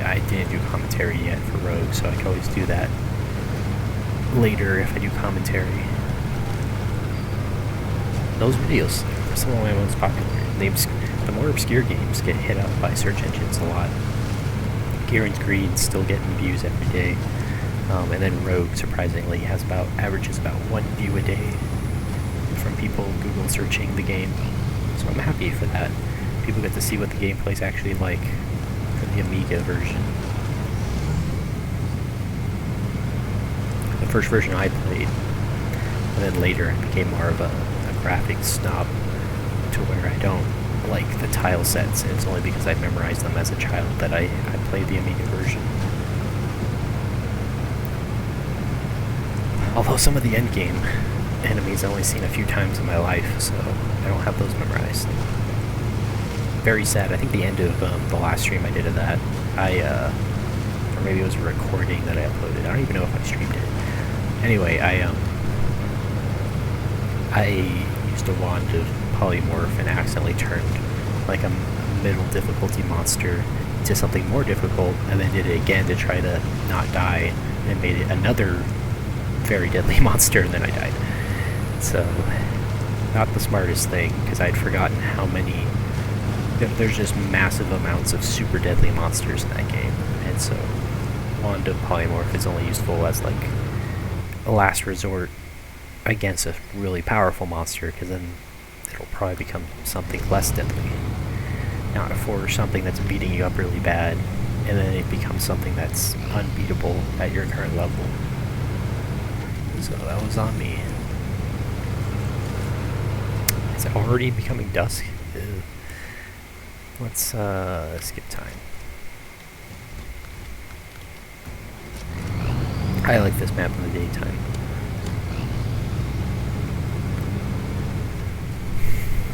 Speaker 1: I didn't do commentary yet for Rogue, so I can always do that later if I do commentary. Those videos are some of my most popular. The more obscure games get hit up by search engines a lot. Garen's Greed's still getting views every day. And then Rogue, surprisingly, averages about 1 view a day from people Google searching the game. So I'm happy for that. People get to see what the gameplay's actually like for the Amiga version. The first version I played, and then later I became more of a graphics snob to where I don't like the tile sets, and it's only because I memorized them as a child that I played the Amiga version. Although some of the endgame enemies I've only seen a few times in my life, so I don't have those memorized. Very sad. I think the end of the last stream I did of that, or maybe it was a recording that I uploaded. I don't even know if I streamed it. Anyway, I used a wand of polymorph and accidentally turned like a middle difficulty monster to something more difficult, and then did it again to try to not die, and made it another very deadly monster, and then I died. So, not the smartest thing, because I'd forgotten how many... There's just massive amounts of super deadly monsters in that game, and so Wand of Polymorph is only useful as like a last resort against a really powerful monster, because then it'll probably become something less deadly. Not for something that's beating you up really bad, and then it becomes something that's unbeatable at your current level. So that was on me. Is it already becoming dusk? Ew. Let's skip time. I like this map in the daytime.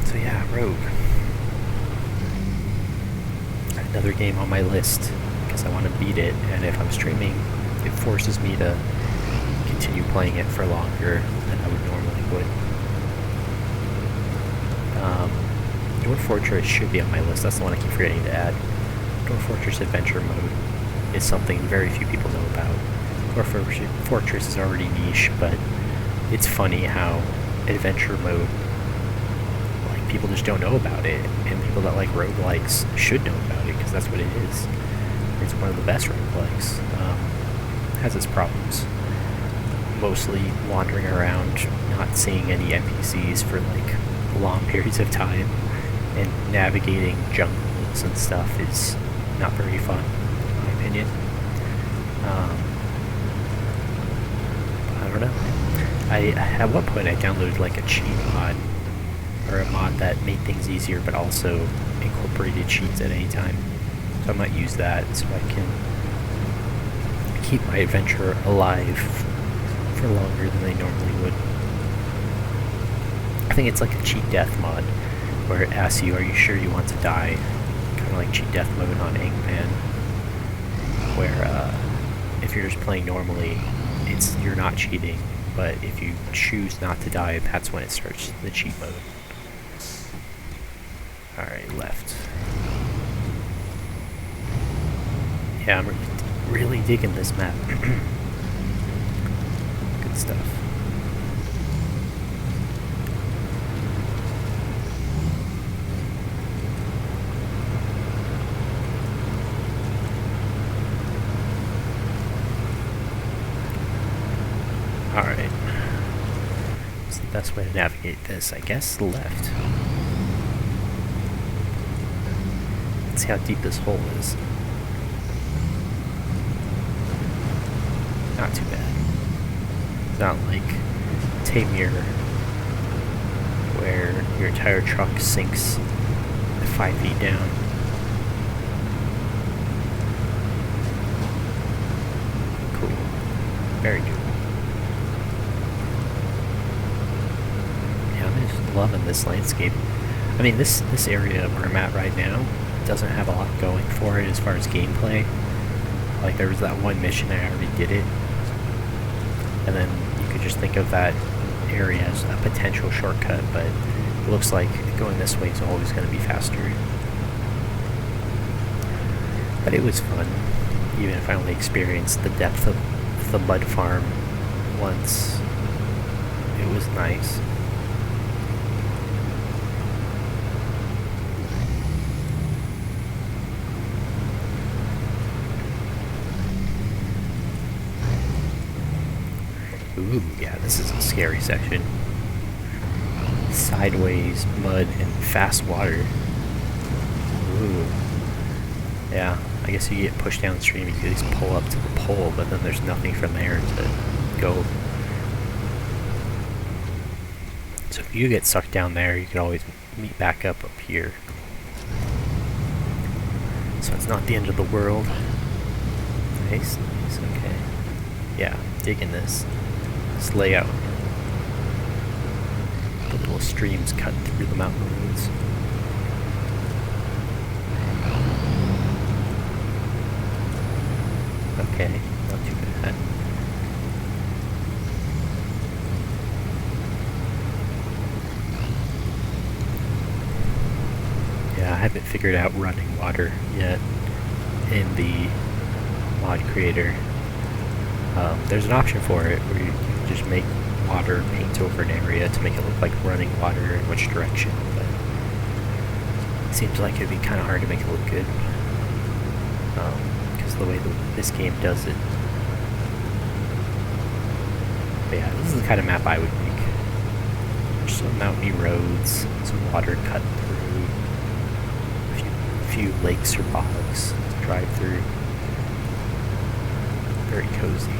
Speaker 1: So yeah, Rogue. Another game on my list because I want to beat it, and if I'm streaming, it forces me to continue playing it for longer than I would normally would. Dwarf Fortress should be on my list. That's the one I keep forgetting to add. Dwarf Fortress Adventure Mode is something very few people know about. Dwarf Fortress is already niche, but it's funny how Adventure Mode, like, people just don't know about it, and people that like roguelikes should know about it, because that's what it is. It's one of the best roguelikes. Has its problems. Mostly wandering around, not seeing any NPCs for like long periods of time, and navigating jungles and stuff is not very fun, in my opinion. I don't know. At one point I downloaded like a cheat mod, or a mod that made things easier but also incorporated cheats at any time. So I might use that so I can keep my adventure alive for longer than they normally would. I think it's like a cheat death mod, where it asks you, are you sure you want to die? Kind of like cheat death mode on Eggman, where if you're just playing normally, you're not cheating, but if you choose not to die, that's when it starts the cheat mode. Alright, left. Yeah, I'm really digging this map. Good stuff. Alright. What's the best way to navigate this? I guess left. Let's see how deep this hole is. Not too bad. It's not like Tamir, where your entire truck sinks 5 feet down. Cool. Very good. Yeah, I'm just loving this landscape. I mean, this area where I'm at right now doesn't have a lot going for it as far as gameplay. Like, there was that one mission, I already did it. And then you could just think of that area as a potential shortcut, but it looks like going this way is always going to be faster. But it was fun, even if I only experienced the depth of the mud farm once. It was nice. Ooh, yeah, this is a scary section. Sideways, mud, and fast water. Ooh. Yeah, I guess you get pushed downstream, you can just pull up to the pole, but then there's nothing from there to go. So if you get sucked down there, you can always meet back up here. So it's not the end of the world. Nice, nice, okay. Yeah, digging this. This layout. The little streams cut through the mountain roads. Okay, not too bad. Yeah, I haven't figured out running water yet in the mod creator. There's an option for it where you can just make water paint over an area to make it look like running water in which direction, but it seems like it'd be kind of hard to make it look good. Because the way this game does it. But yeah, this is the kind of map I would make. There's some mountainy roads, some water cut through, a few lakes or bogs to drive through. Very cozy,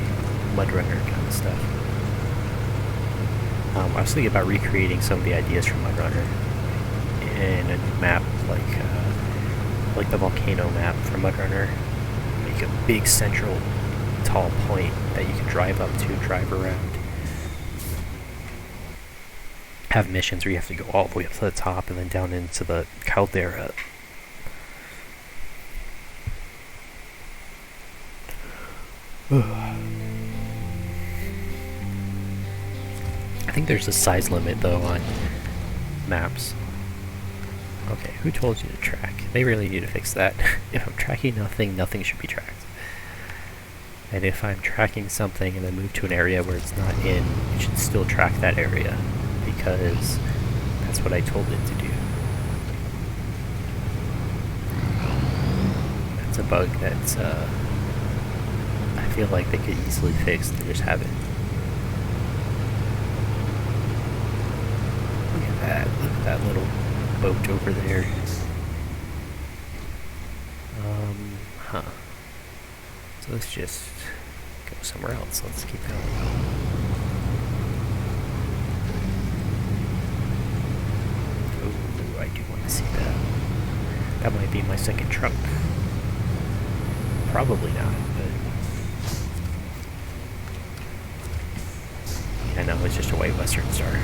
Speaker 1: Mudrunner kind of stuff. I was thinking about recreating some of the ideas from Mudrunner in a new map, like the volcano map from Mudrunner. Make a big central tall point that you can drive up to, drive around. Have missions where you have to go all the way up to the top and then down into the caldera. I think there's a size limit though on maps. Okay, who told you to track? They really need to fix that. If I'm tracking nothing, nothing should be tracked. And if I'm tracking something and then move to an area where it's not in, it should still track that area, because that's what I told it to do. That's a bug that's I feel like they could easily fix. They just haven't. Look at that little boat over there. So let's just go somewhere else. Let's keep going. Oh, I do want to see that. That might be my second truck. Probably not, but I know it's just a white Western Star.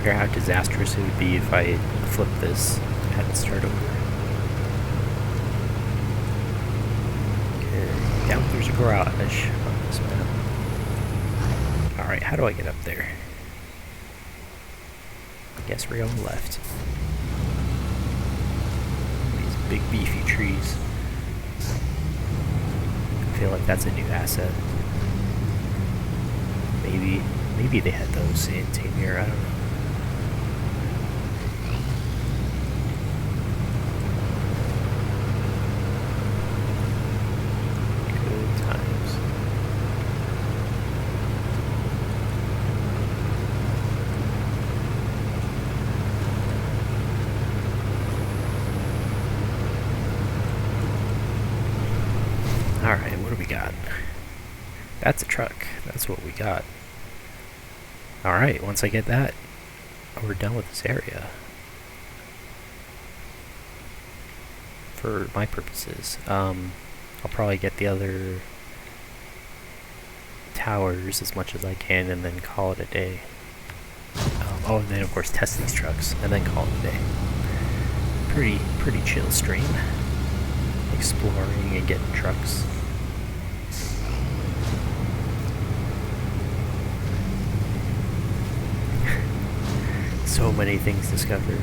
Speaker 1: wonder how disastrous it would be if I flipped this and had to start over. Okay, down there's a garage on this map. Alright, how do I get up there? I guess we're going left. These big beefy trees. I feel like that's a new asset. Maybe they had those in Tamir, I don't know. Good times. Alright, what do we got? That's a truck. That's what we got. Alright, once I get that, we're done with this area. For my purposes. I'll probably get the other towers as much as I can and then call it a day. Oh, and then of course test these trucks and then call it a day. Pretty chill stream. Exploring and getting trucks. So many things discovered.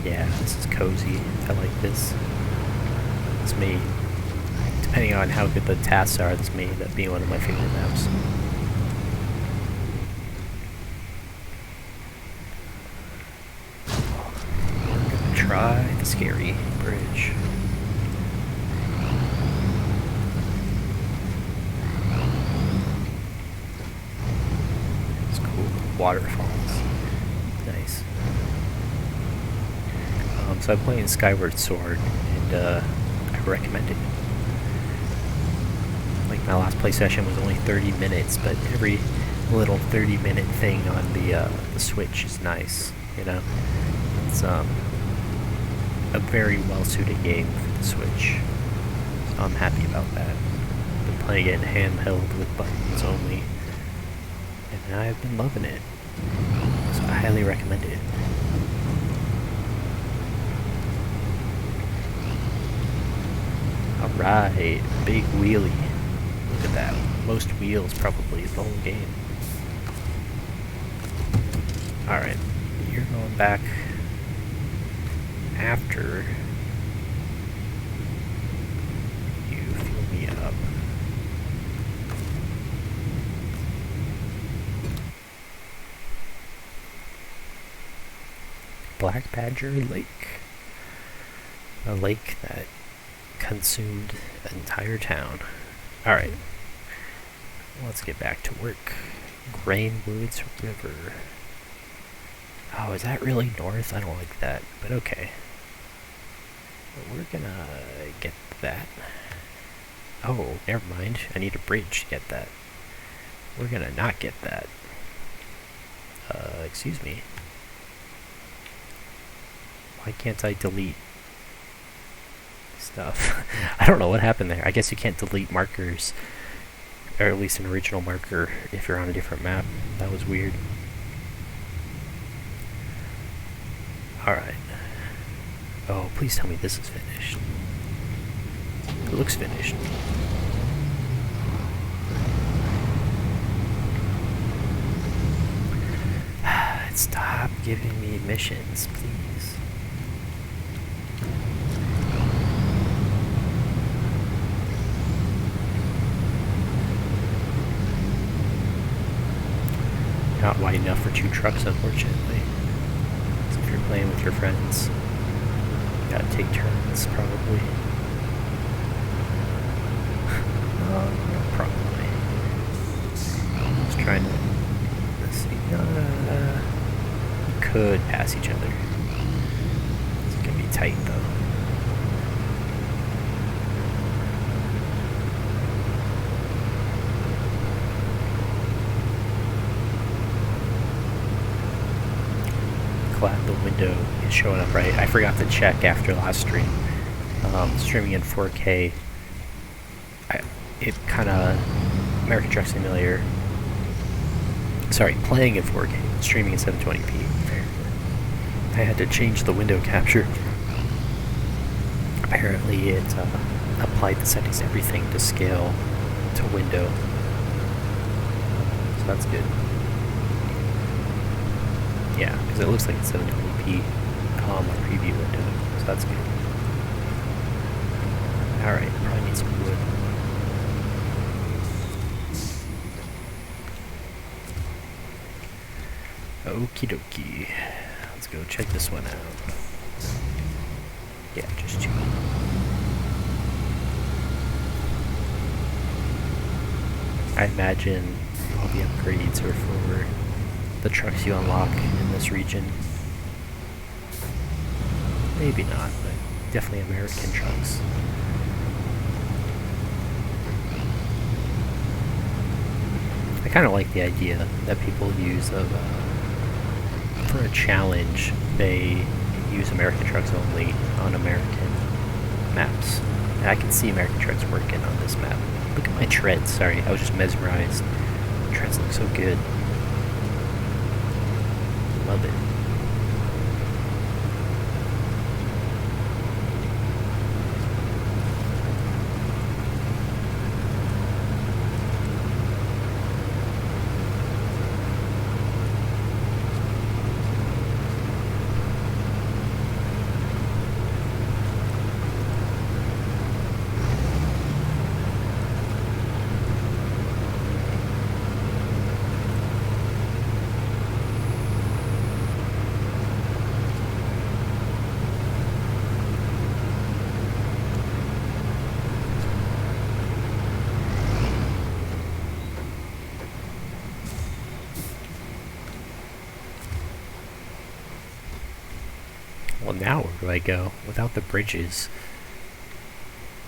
Speaker 1: Yeah, this is cozy. I like this. This may, depending on how good the tasks are, this may end up being one of my favorite maps. We're gonna try the scary bridge. Waterfalls. Nice. So I'm playing Skyward Sword, and I recommend it. Like, my last play session was only 30 minutes, but every little 30-minute thing on the Switch is nice, you know? It's a very well-suited game for the Switch, so I'm happy about that. Been playing it handheld with buttons only, and I've been loving it, so I highly recommend it. Alright, big wheelie. Look at that. Most wheels probably in the whole game. Alright, you're going back after you fuel me up. Black Badger Lake. A lake that consumed an entire town. Alright. Let's get back to work. Grainwoods River. Oh, is that really north? I don't like that, but okay. But we're gonna get that. Oh, never mind. I need a bridge to get that. We're gonna not get that. Excuse me. Why can't I delete stuff? I don't know what happened there. I guess you can't delete markers, or at least an original marker, if you're on a different map. That was weird. Alright. Oh, please tell me this is finished. It looks finished. Stop giving me missions, please. Not wide enough for 2 trucks, unfortunately. So if you're playing with your friends, you gotta take turns, probably. Probably. Just trying to... Let's see. We could pass each other. It's gonna be tight, though. Glad the window is showing up right. I forgot to check after last stream. Streaming in 4K, it kind of, American Truck Simulator Sorry, playing in 4K, streaming in 720p. I had to change the window capture. Apparently it applied the settings, everything to scale to window. So that's good. Yeah, because it looks like it's 720p on my preview window, so that's good. Alright, probably need some wood. Okie dokie. Let's go check this one out. Yeah, just 2. I imagine all the upgrades are for the trucks you unlock in this region. Maybe not, but definitely American trucks. I kind of like the idea that people use of, for a challenge, they use American trucks only on American maps. And I can see American trucks working on this map. Look at my treads, sorry, I was just mesmerized. The treads look so good. Love it. Well, now where do I go? Without the bridges,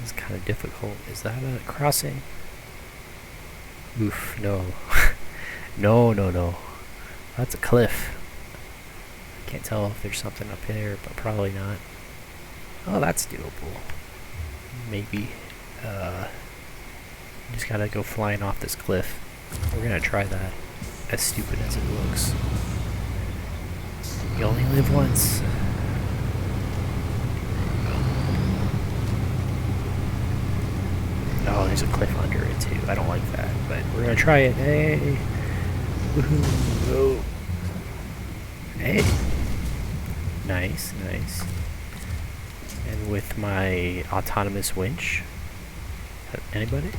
Speaker 1: it's kind of difficult. Is that a crossing? Oof, no. No. That's a cliff. I can't tell if there's something up here, but probably not. Oh, that's doable. Maybe. Just gotta go flying off this cliff. We're gonna try that, as stupid as it looks. You only live once. Oh, there's a cliff under it too. I don't like that, but we're gonna try it. Hey! Woohoo! Oh. Hey! Nice. And with my autonomous winch. Anybody?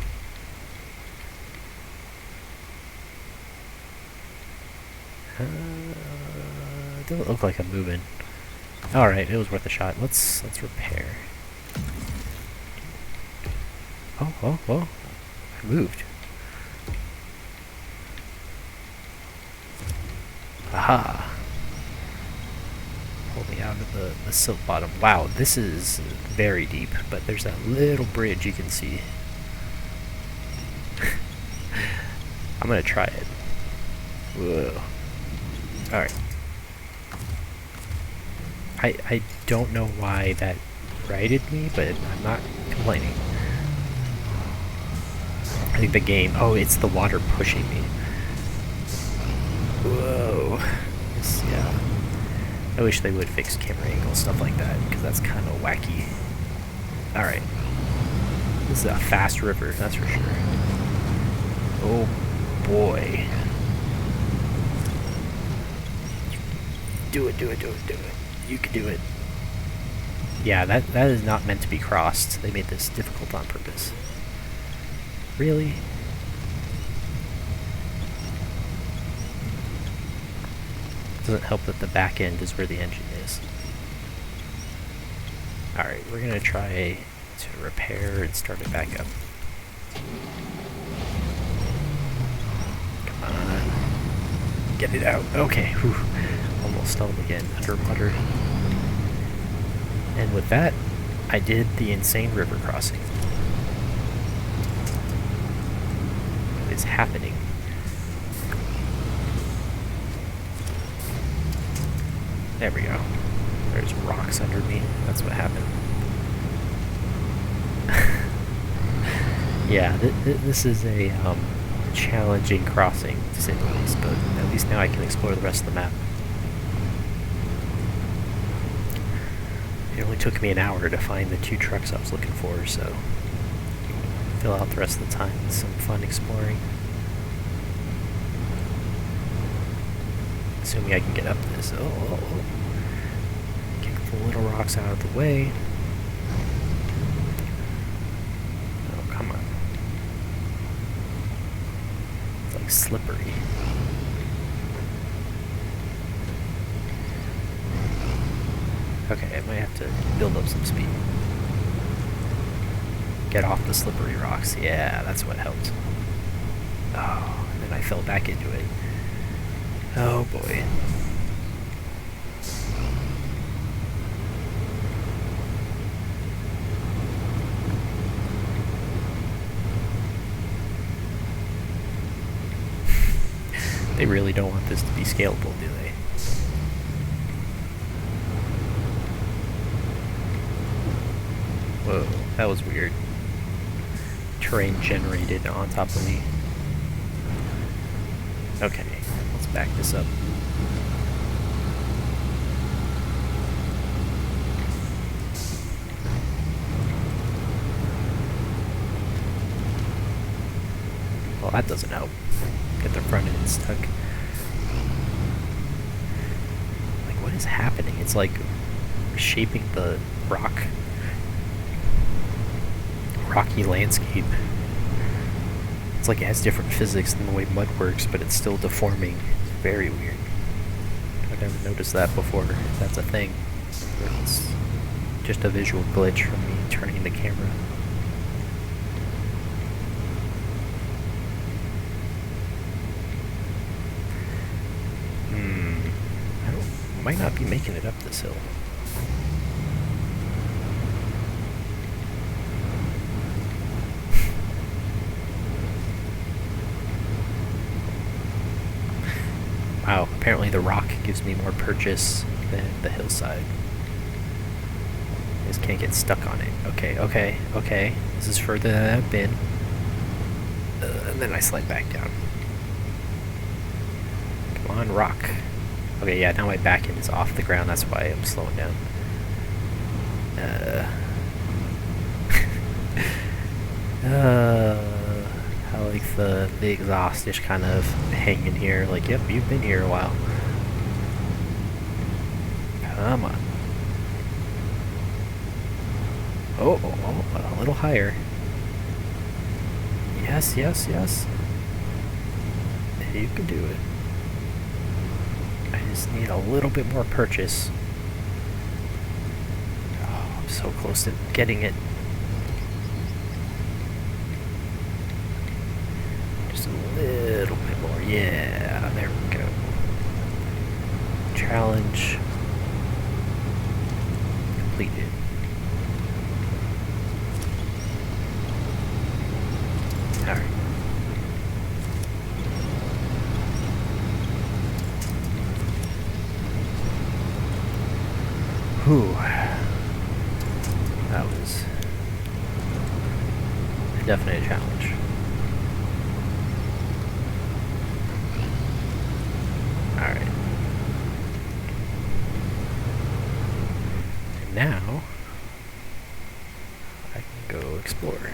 Speaker 1: It doesn't look like I'm moving. Alright, it was worth a shot. Let's repair. Oh, I moved. Aha! Pull me out of the silt bottom. Wow, this is very deep, but there's that little bridge you can see. I'm gonna try it. Whoa. Alright. I don't know why that righted me, but I'm not complaining. I think the game... Oh, it's the water pushing me. Whoa. Yeah. I wish they would fix camera angle, stuff like that, because that's kind of wacky. Alright. This is a fast river, that's for sure. Oh boy. Do it. You can do it. Yeah, that is not meant to be crossed. They made this difficult on purpose. Really? Doesn't help that the back end is where the engine is. Alright, we're gonna try to repair and start it back up. Come on. Get it out. Okay. Whew. Almost stumbled again. Underwater. And with that, I did the insane river crossing. What is happening? There we go. There's rocks under me. That's what happened. Yeah, this is a a challenging crossing, to say the least, but at least now I can explore the rest of the map. It only took me an hour to find the 2 trucks I was looking for, so fill out the rest of the time with some fun exploring. Assuming I can get up this. Oh. Kick the little rocks out of the way. Oh, come on. It's like slippery. Okay, I might have to build up some speed. Get off the slippery rocks. Yeah, that's what helped. Oh, and then I fell back into it. Oh boy. They really don't want this to be scalable, do they? Whoa, that was weird. Terrain generated on top of me. Okay, let's back this up. Well, that doesn't help. Get the front end stuck. Like, what is happening? It's like shaping the rocky landscape. It's like it has different physics than the way mud works, but it's still deforming. It's very weird. I've never noticed that before, if that's a thing. Or it's just a visual glitch from me turning the camera. I might not be making it up this hill. Wow, apparently the rock gives me more purchase than the hillside. I just can't get stuck on it. Okay. This is further than I've been. And then I slide back down. Come on, rock. Okay, yeah, now my back end is off the ground, that's why I'm slowing down. I like the exhaust just kind of hanging here, like, yep, you've been here a while. Come on. Oh, a little higher. Yes. You can do it. I just need a little bit more purchase. Oh, I'm so close to getting it. Just a little bit more. Yeah, there we go. Challenge completed. Alright. Whew. That was a definite challenge. Alright. And now I can go explore.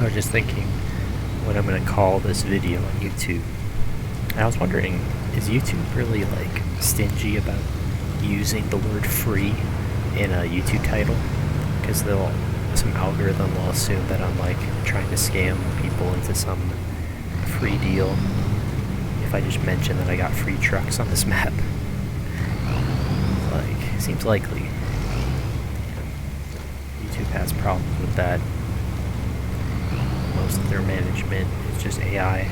Speaker 1: I was just thinking what I'm going to call this video on YouTube. I was wondering, is YouTube really like stingy about using the word free in a YouTube title? Because some algorithm will assume that I'm like trying to scam people into some free deal if I just mention that I got free trucks on this map. Like, seems likely. YouTube has problems with that. Most of their management is just AI.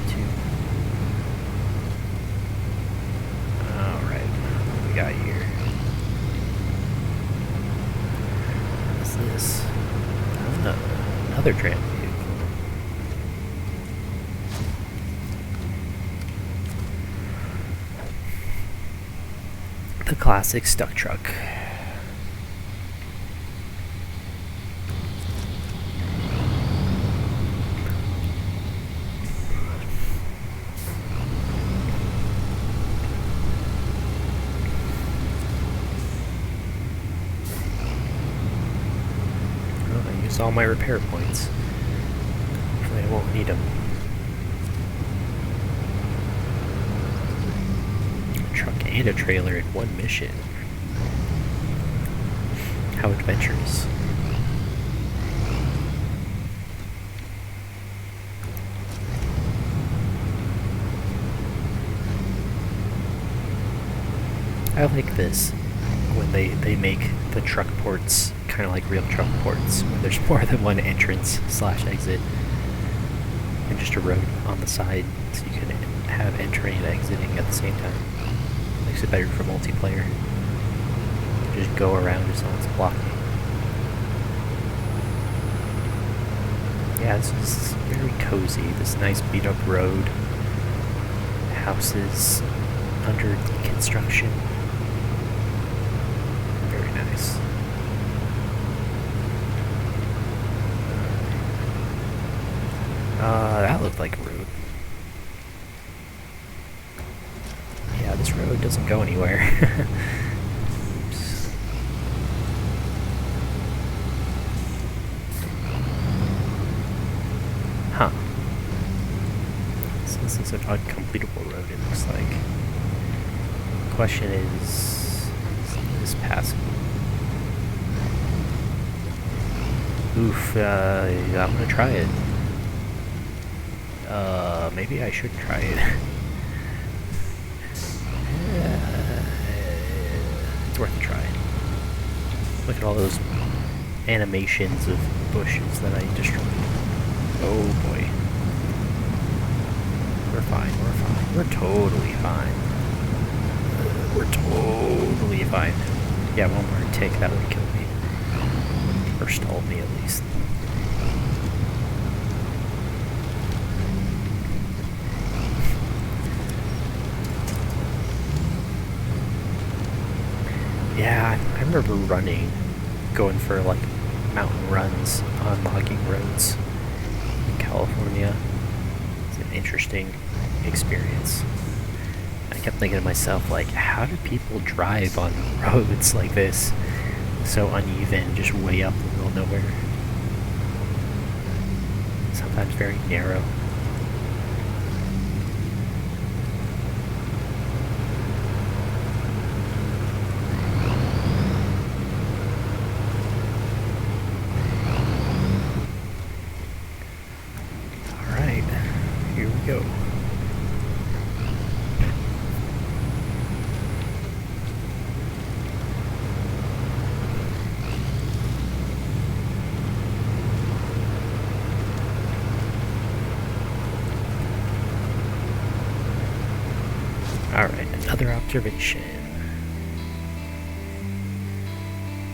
Speaker 1: YouTube. we got here? What is this? Another tram vehicle. The classic stuck truck. All my repair points. Hopefully I won't need them. A truck and a trailer in one mission. How adventurous. I like this when they make the truck ports kind of like real truck ports, where there's more than one entrance / exit and just a road on the side, so you can have entering and exiting at the same time. Makes it better for multiplayer. Just go around as long as it's blocking. Yeah, this is very cozy. This nice beat up road. Houses under construction. Very nice. That looked like a road. Yeah, this road doesn't go anywhere. Oops. Huh. So this is an uncompletable road, it looks like. The question is this passable? Oof, I'm gonna try it. Maybe I should try it. It's worth a try. Look at all those animations of bushes that I destroyed. Oh boy. We're fine, we're fine. We're totally fine. We're totally fine. Yeah, one more tick, that would kill me. Or stall me at least. Yeah, I remember going for like mountain runs on logging roads in California. It's an interesting experience. I kept thinking to myself, like, how do people drive on roads like this? So uneven, just way up in the middle of nowhere. Sometimes very narrow. Go. Alright, another observation.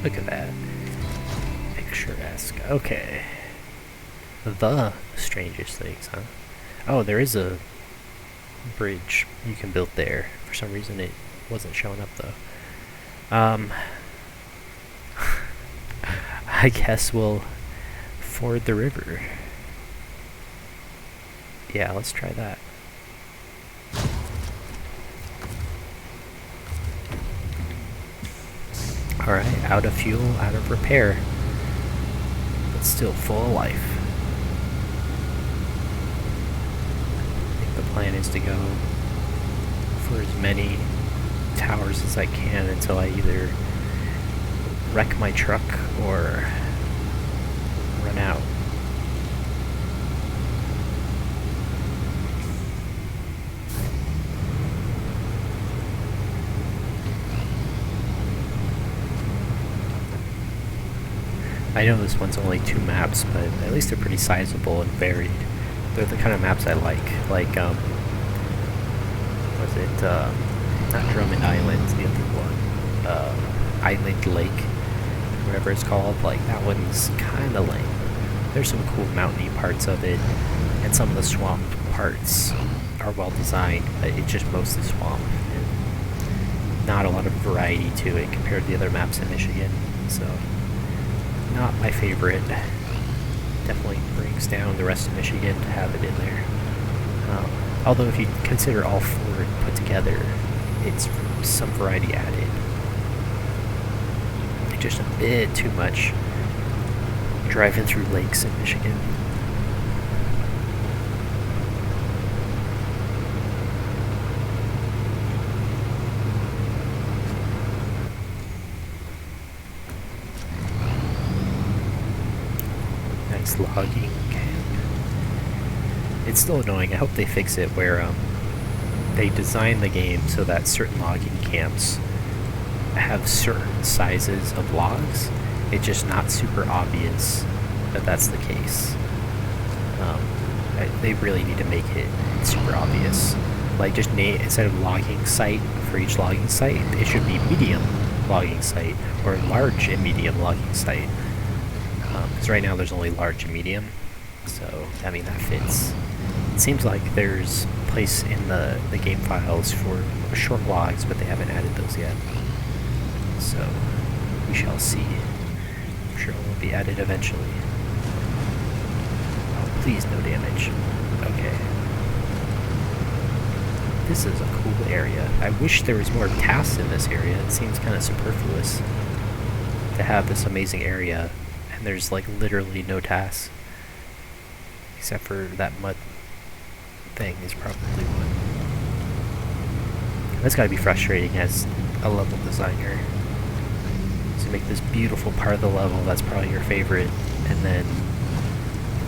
Speaker 1: Look at that. Picturesque. Okay. The strangest things, huh? Oh, there is a bridge you can build there. For some reason it wasn't showing up though. I guess we'll ford the river. Yeah, let's try that. Alright, out of fuel, out of repair. But still full of life. The plan is to go for as many towers as I can until I either wreck my truck or run out. I know this one's only 2 maps, but at least they're pretty sizable and varied. They're the kind of maps I like. Like, was it Not Drummond Island, the other one. Island Lake, whatever it's called. Like, that one's kind of lame. There's some cool mountainy parts of it, and some of the swamp parts are well designed, but it's just mostly swamp. And not a lot of variety to it compared to the other maps in Michigan, so not my favorite. Definitely brings down the rest of Michigan to have it in there. Although if you consider all four put together, it's some variety added. Just a bit too much driving through lakes in Michigan. Nice logging camp. It's still annoying. I hope they fix it where they design the game so that certain logging camps have certain sizes of logs. It's just not super obvious that that's the case. They really need to make it super obvious. Like, just name, instead of logging site for each logging site, it should be medium logging site or large and medium logging site. Because right now there's only large and medium, so I mean that fits. It seems like there's a place in the game files for short logs, but they haven't added those yet. So we shall see. I'm sure it will be added eventually. Oh, please, no damage. Okay. This is a cool area. I wish there was more tasks in this area. It seems kind of superfluous to have this amazing area, and there's like literally no tasks. Except for that mud thing is probably one. That's gotta be frustrating as a level designer. To make this beautiful part of the level that's probably your favorite, and then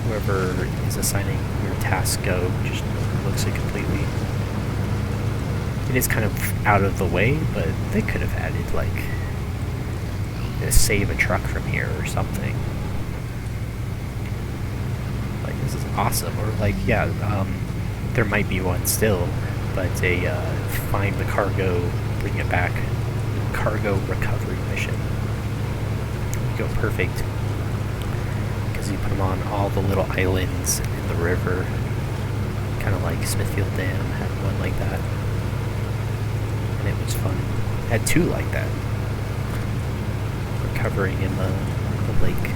Speaker 1: whoever is assigning your task go just looks it completely. It is kind of out of the way, but they could have added like save a truck from here or something. Like, this is awesome. Or like, yeah, there might be one still, but a find the cargo, bring it back, cargo recovery mission. Go perfect, because you put them on all the little islands in the river, kind of like Smithfield Dam had one like that, and it was fun. It had two like that, recovering in the lake.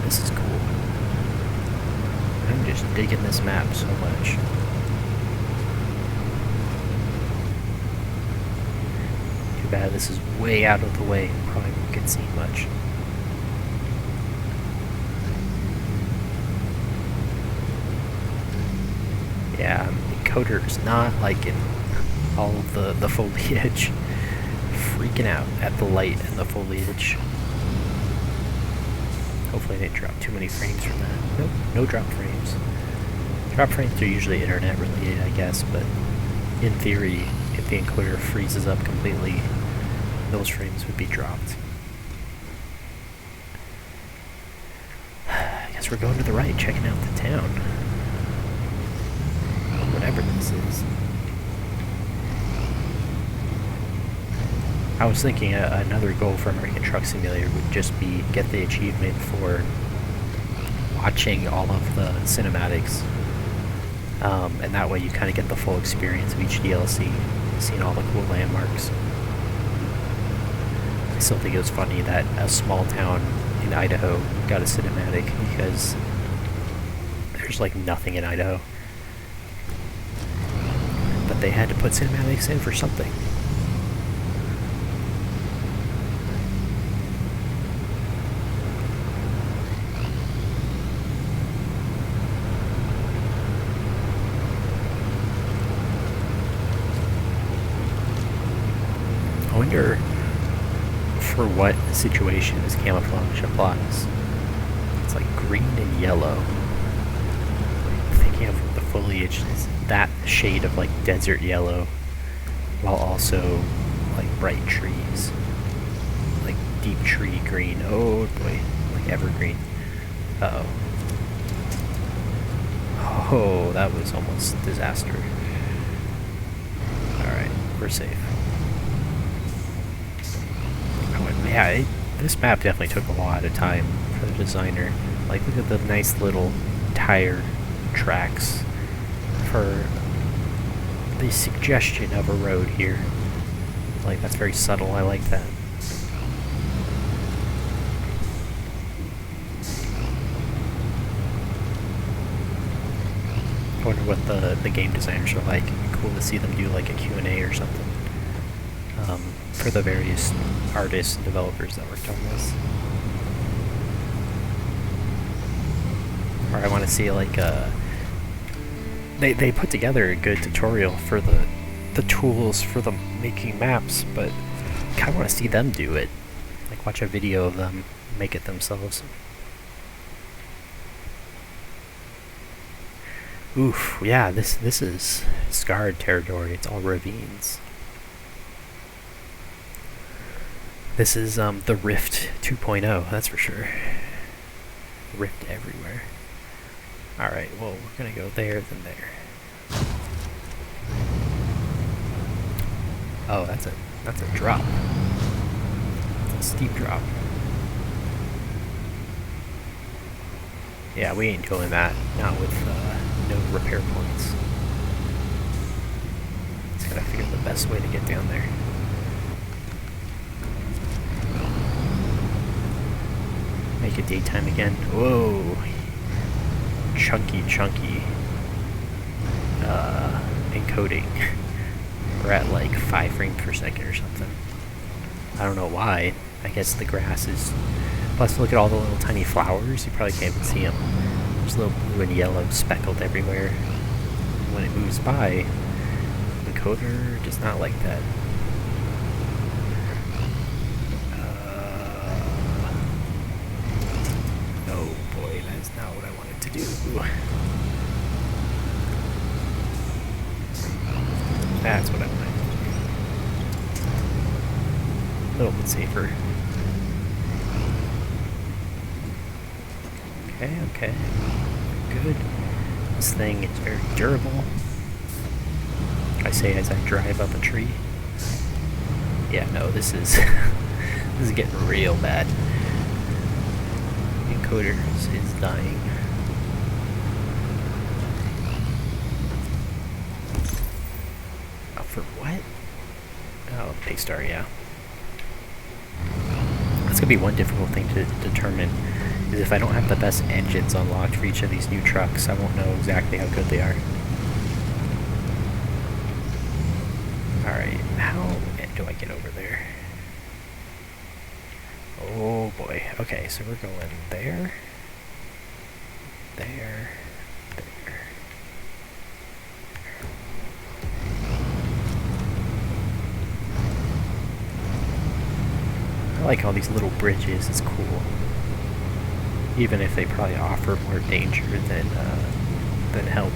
Speaker 1: This is cool. I'm just digging this map so much. Bad. This is way out of the way. Probably won't get seen much. Yeah, Coder's not liking all of the foliage. Freaking out at the light and the foliage. Hopefully I didn't drop too many frames from that. Nope, no drop frames. Drop frames are usually internet related, I guess, but in theory, if the encoder freezes up completely, those frames would be dropped. I guess we're going to the right, checking out the town. Whatever this is. I was thinking another goal for American Truck Simulator would just be get the achievement for watching all of the cinematics. And that way you kind of get the full experience of each DLC, seeing all the cool landmarks. I still think it was funny that a small town in Idaho got a cinematic because there's like nothing in Idaho. But they had to put cinematics in for something. I wonder for what situations camouflage applies. It's like green and yellow. Like thinking of the foliage is that shade of like desert yellow, while also like bright trees, like deep tree green. Oh boy, like evergreen. Uh-oh. Oh, that was almost disaster. Alright, we're safe. Oh, and yeah, this map definitely took a lot of time for the designer. Like, look at the nice little tire tracks for the suggestion of a road here. Like, that's very subtle, I like that. I wonder what the game designers are like. It'd be cool to see them do like a Q&A or something for the various artists and developers that worked on this. Or I want to see like they put together a good tutorial for the tools for the making maps, but I kind of want to see them do it. Like watch a video of them make it themselves. Oof, yeah, this is scarred territory. It's all ravines. This is the Rift 2.0, that's for sure. Rift everywhere. Alright, well, we're gonna go there, then there. Oh, that's a drop. It's a steep drop. Yeah, we ain't doing that. Not with no repair points. Just gotta figure the best way to get down there. Make it daytime again. Whoa! Chunky encoding. We're at like 5 frames per second or something. I don't know why. I guess the grass is... Plus look at all the little tiny flowers. You probably can't even see them. There's little blue and yellow speckled everywhere. When it moves by, the encoder does not like that. Oh boy, that is not what I wanted to do. That's what I wanted to do. A little bit safer. Okay. Good. This thing is very durable. I say as I drive up a tree. Yeah, no, this is this is getting real bad. The encoder is dying. Oh, for what? Oh, Paystar, yeah. That's gonna be one difficult thing to determine. Is if I don't have the best engines unlocked for each of these new trucks, I won't know exactly how good they are. Alright, how do I get over there? Oh boy. Okay, so we're going there. There. I like all these little bridges, it's cool. Even if they probably offer more danger than help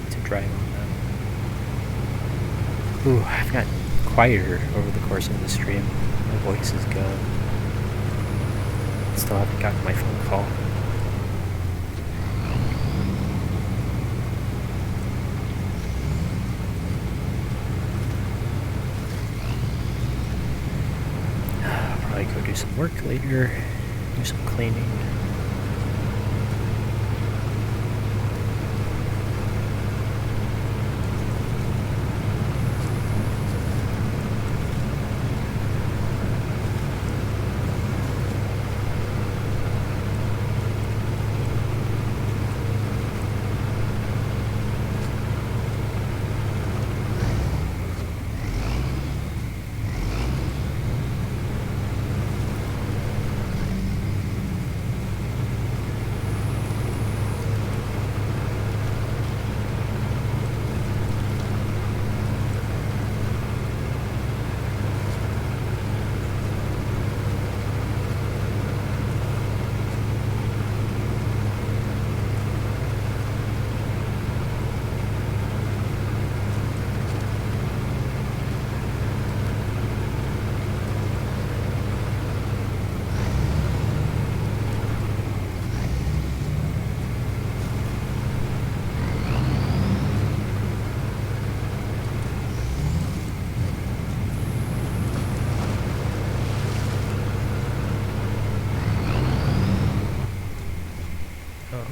Speaker 1: to drive on them. Ooh, I've gotten quieter over the course of the stream. My voice is gone. Still haven't gotten my phone call. I'll probably go do some work later. Do some cleaning.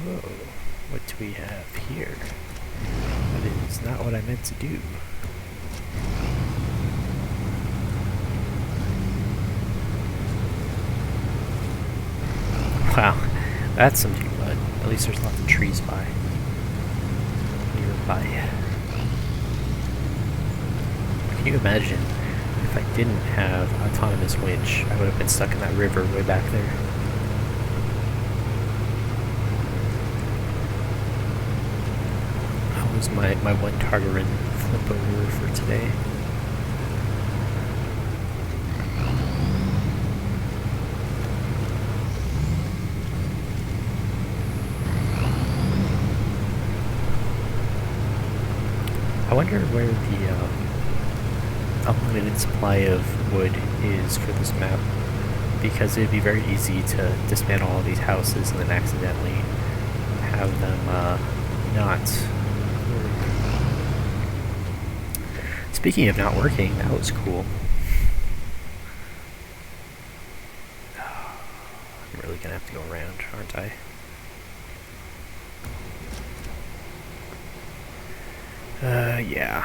Speaker 1: Whoa, what do we have here? That is not what I meant to do. Wow, that's some new mud. At least there's lots of trees nearby. Can you imagine if I didn't have autonomous winch? I would have been stuck in that river way back there. How was my one Tartarin flip over for today? I wonder where the unlimited supply of wood is for this map, because it'd be very easy to dismantle all these houses and then accidentally have them not work. Speaking of not working, that was cool. I'm really gonna have to go around, aren't I? Yeah.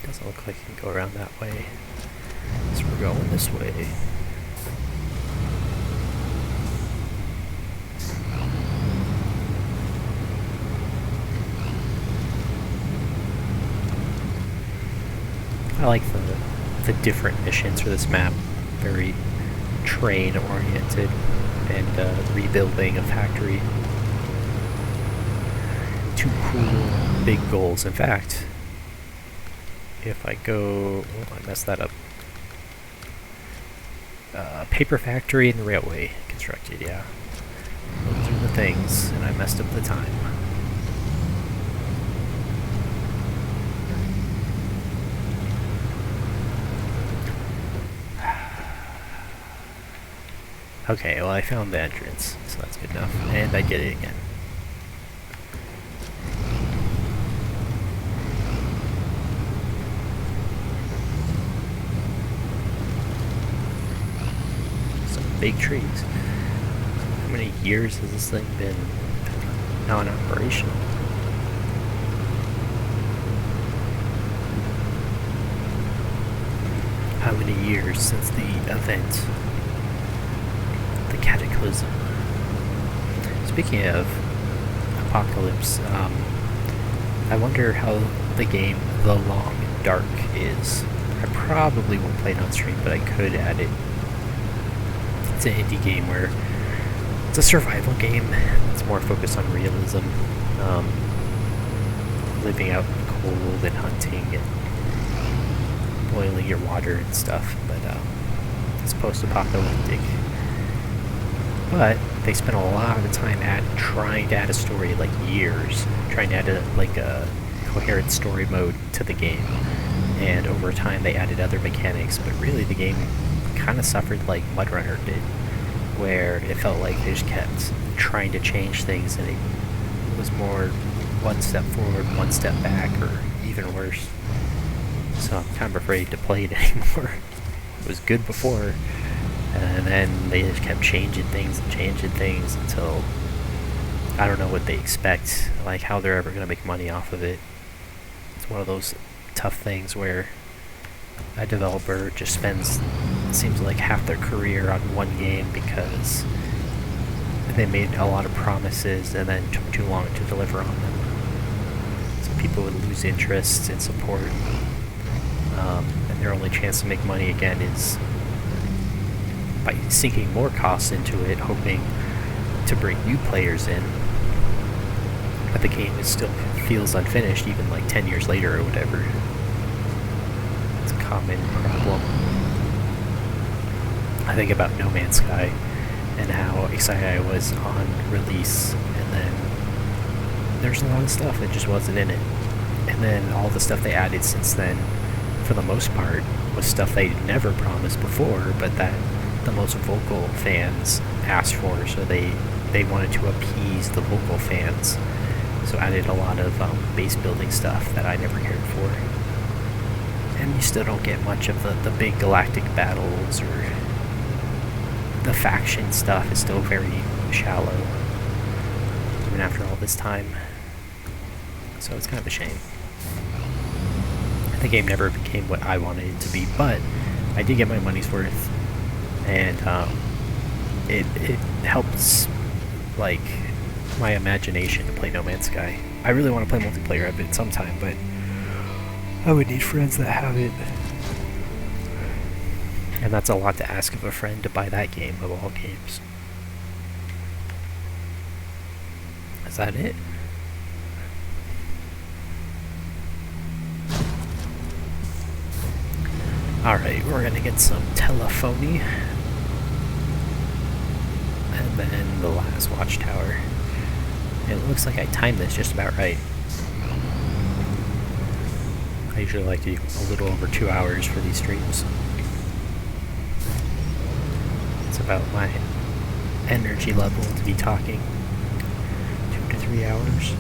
Speaker 1: Doesn't look like you can go around that way. So we're going this way. I like the different missions for this map. Very train oriented and rebuilding a factory. Two cool big goals. In fact, if I go, oh, I messed that up. Paper factory and railway constructed, yeah. Those are the things, and I messed up the time. Okay, well I found the entrance, so that's good enough. And I did it again. Big trees. How many years has this thing been non-operational? How many years since the event? The cataclysm. Speaking of apocalypse, I wonder how the game The Long Dark is. I probably won't play it on stream, but I could add it. It's an indie game where it's a survival game. It's more focused on realism, living out in the cold and hunting and boiling your water and stuff. But it's post-apocalyptic. But they spent a lot of time trying to add a story, like years, trying to add a coherent story mode to the game. And over time they added other mechanics, but really the game kind of suffered like Snowrunner did, where it felt like they just kept trying to change things and it was more one step forward, one step back, or even worse. So I'm kind of afraid to play it anymore. It was good before, and then they just kept changing things until I don't know what they expect, like how they're ever going to make money off of it. It's one of those tough things where a developer just spends, seems like, half their career on one game because they made a lot of promises and then took too long to deliver on them. So people would lose interest in support, and their only chance to make money again is by sinking more costs into it, hoping to bring new players in. But the game still feels unfinished even like 10 years later or whatever. It's a common problem. I think about No Man's Sky and how excited I was on release, and then there's a lot of stuff that just wasn't in it. And then all the stuff they added since then, for the most part, was stuff they never promised before, but that the most vocal fans asked for, so they wanted to appease the vocal fans. So added a lot of base building stuff that I never cared for. And you still don't get much of the big galactic battles or the faction stuff is still very shallow, even after all this time. So it's kind of a shame. The game never became what I wanted it to be, but I did get my money's worth, and it helps like my imagination to play No Man's Sky. I really want to play multiplayer of it sometime, but I would need friends that have it. And that's a lot to ask of a friend to buy that game of all games. Is that it? Alright, we're gonna get some telephony. And then the last watchtower. It looks like I timed this just about right. I usually like to do a little over 2 hours for these streams. It's about my energy level to be talking 2 to 3 hours.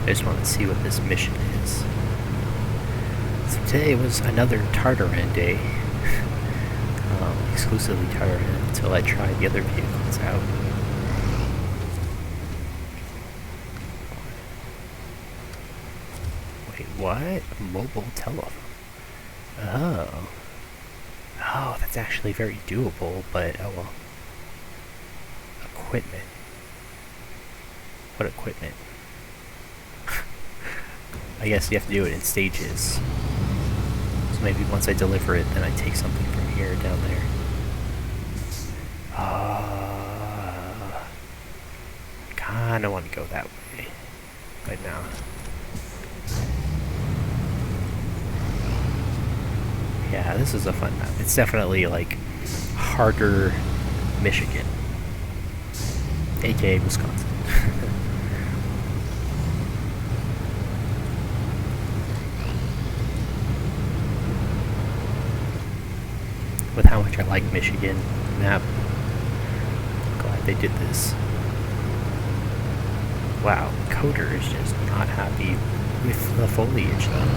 Speaker 1: I just want to see what this mission is. So today was another Tartaran day. Exclusively Tartaran until I try the other vehicles out. Wait, what? A mobile telephone? Oh. Oh, that's actually very doable, but oh well. Equipment. What equipment? I guess you have to do it in stages. So maybe once I deliver it, then I take something from here down there. Kinda want to go that way right now. Yeah, this is a fun map. It's definitely like harder Michigan, aka Wisconsin. With how much I like Michigan map, I'm glad they did this. Wow, Coder is just not happy with the foliage though.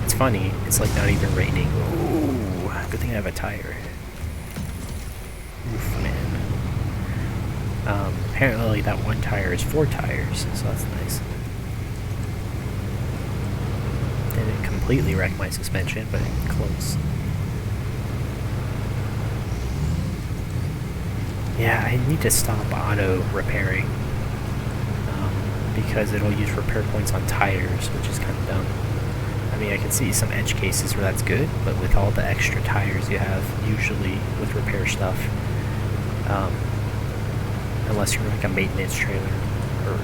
Speaker 1: It's funny, it's like not even raining. Ooh, good thing I have a tire. Oof, man. Apparently that one tire is 4 tires, so that's nice. Didn't completely wreck my suspension, but close. Yeah, I need to stop auto repairing because it'll use repair points on tires, which is kind of dumb. I mean, I can see some edge cases where that's good, but with all the extra tires you have, usually with repair stuff, unless you're like a maintenance trailer or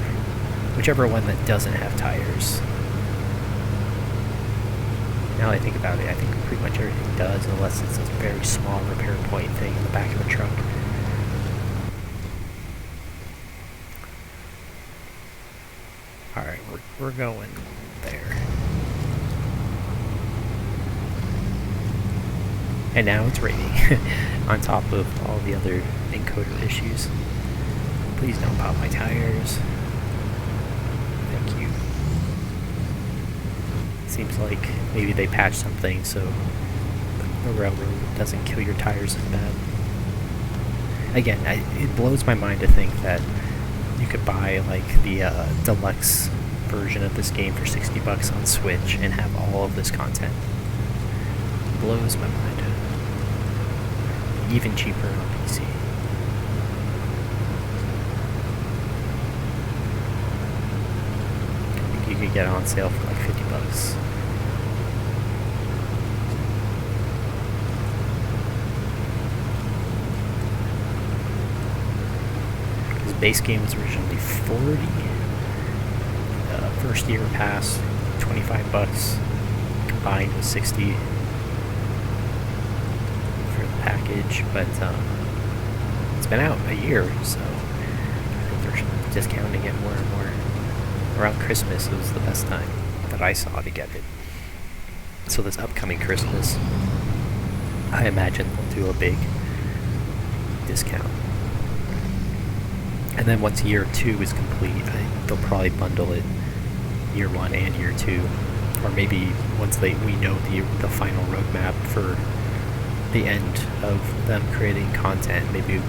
Speaker 1: whichever one that doesn't have tires. Now that I think about it, I think pretty much everything does, unless it's a very small repair point thing in the back of a truck. Alright, we're going there. And now it's raining, on top of all the other encoder issues. Please don't pop my tires. Thank you. Seems like maybe they patched something so the railroad doesn't kill your tires as bad. Again, it blows my mind to think that you could buy like the deluxe version of this game for $60 on Switch and have all of this content. It blows my mind. Even cheaper on PC. I think you could get it on sale for like $50. Base game was originally $40. First year pass, $25. Combined was $60 for the package, but it's been out a year, so I think they're discounting it more and more. Around Christmas, it was the best time that I saw to get it. So this upcoming Christmas, I imagine they'll do a big discount. And then once year 2 is complete, they'll probably bundle it year 1 and year 2. Or maybe once we know the final roadmap for the end of them creating content, maybe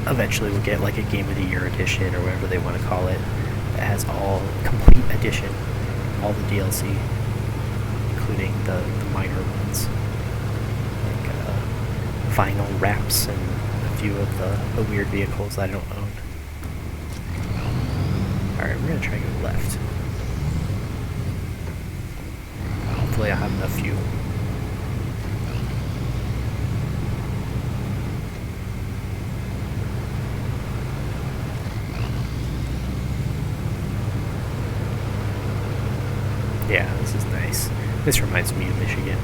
Speaker 1: eventually we'll get like a Game of the Year edition or whatever they want to call it that has all complete edition, all the DLC, including the minor ones, like vinyl wraps and a few of the weird vehicles I don't own. Alright, we're gonna try to go left. Hopefully I have enough fuel. Yeah, this is nice. This reminds me of Michigan.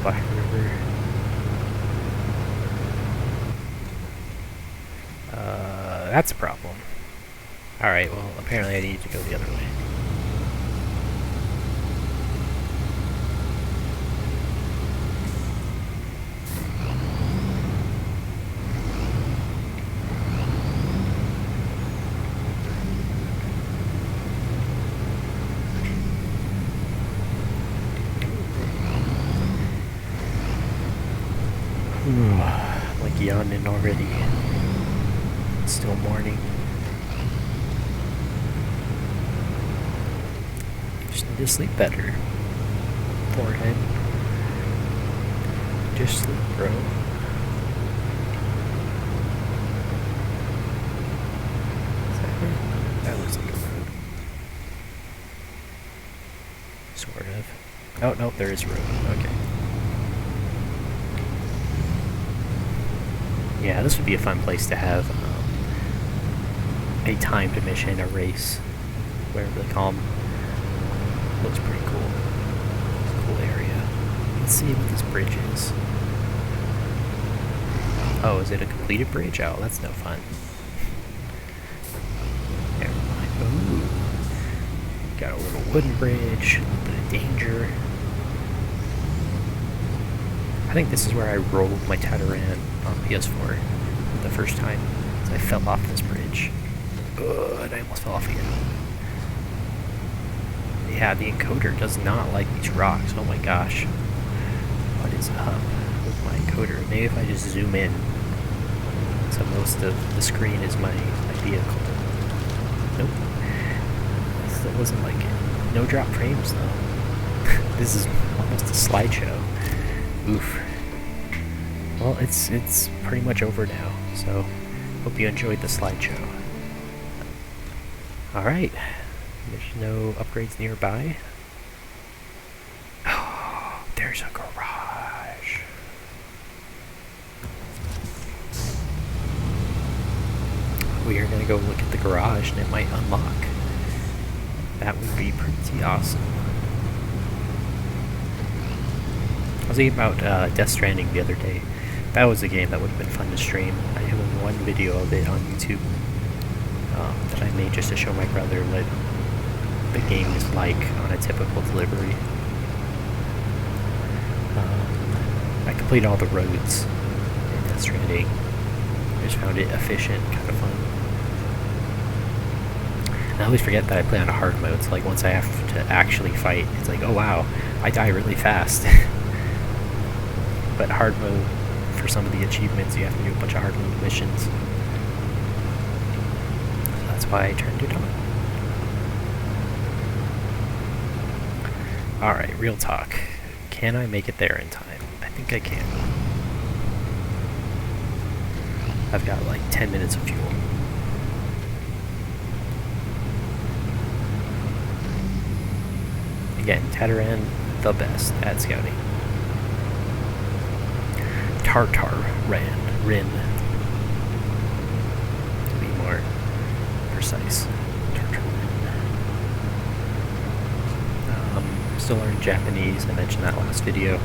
Speaker 1: Black River. That's a problem. Alright, well, apparently I need to go the other way. Like yawning already. It's still morning. Just need to sleep better. Forehead. Just sleep, bro. Is that right? That looks like a road. Sort of. Oh, no, there is a road. Okay. Yeah, this would be a fun place to have a timed mission, a race, whatever they call them. Looks pretty cool. It's a cool area. Let's see what this bridge is. Oh, is it a completed bridge? Oh, that's no fun. Never mind. Ooh. Got a little wooden bridge, a little bit of danger. I think this is where I rolled my Tataran on PS4 the first time. I fell off this bridge. And I almost fell off again. Yeah, the encoder does not like these rocks. Oh my gosh. What is up with my encoder? Maybe if I just zoom in, so most of the screen is my vehicle. Nope. Still wasn't like it. No drop frames though. This is almost a slideshow. Oof. Well, it's pretty much over now, so hope you enjoyed the slideshow. Alright, there's no upgrades nearby. Oh, there's a garage. We are gonna go look at the garage and it might unlock. That would be pretty awesome. I was thinking about Death Stranding the other day. That was a game that would have been fun to stream. I have one video of it on YouTube that I made just to show my brother what the game is like on a typical delivery. I completed all the roads in Death Stranding. I just found it efficient, kind of fun. And I always forget that I play on a hard mode, so like once I have to actually fight, it's like, oh wow, I die really fast. But hard mode, for some of the achievements, you have to do a bunch of hard mode missions. So that's why I turned it on. Alright, real talk. Can I make it there in time? I think I can. I've got like 10 minutes of fuel. Again, Tataran, the best at scouting. Rin, to be more precise. Still learning Japanese. I mentioned that last video. I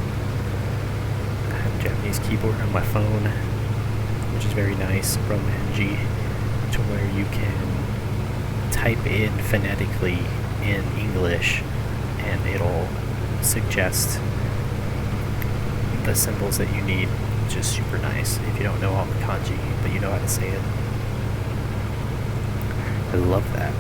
Speaker 1: have a Japanese keyboard on my phone, which is very nice from NG, to where you can type in phonetically in English and it'll suggest the symbols that you need, which is super nice if you don't know all the kanji, but you know how to say it. I love that.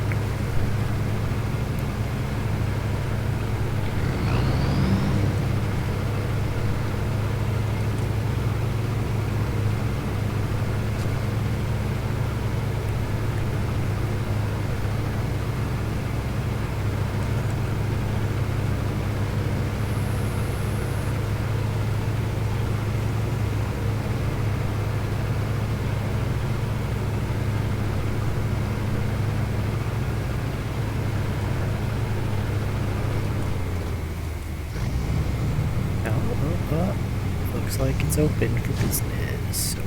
Speaker 1: Looks like it's open for business, so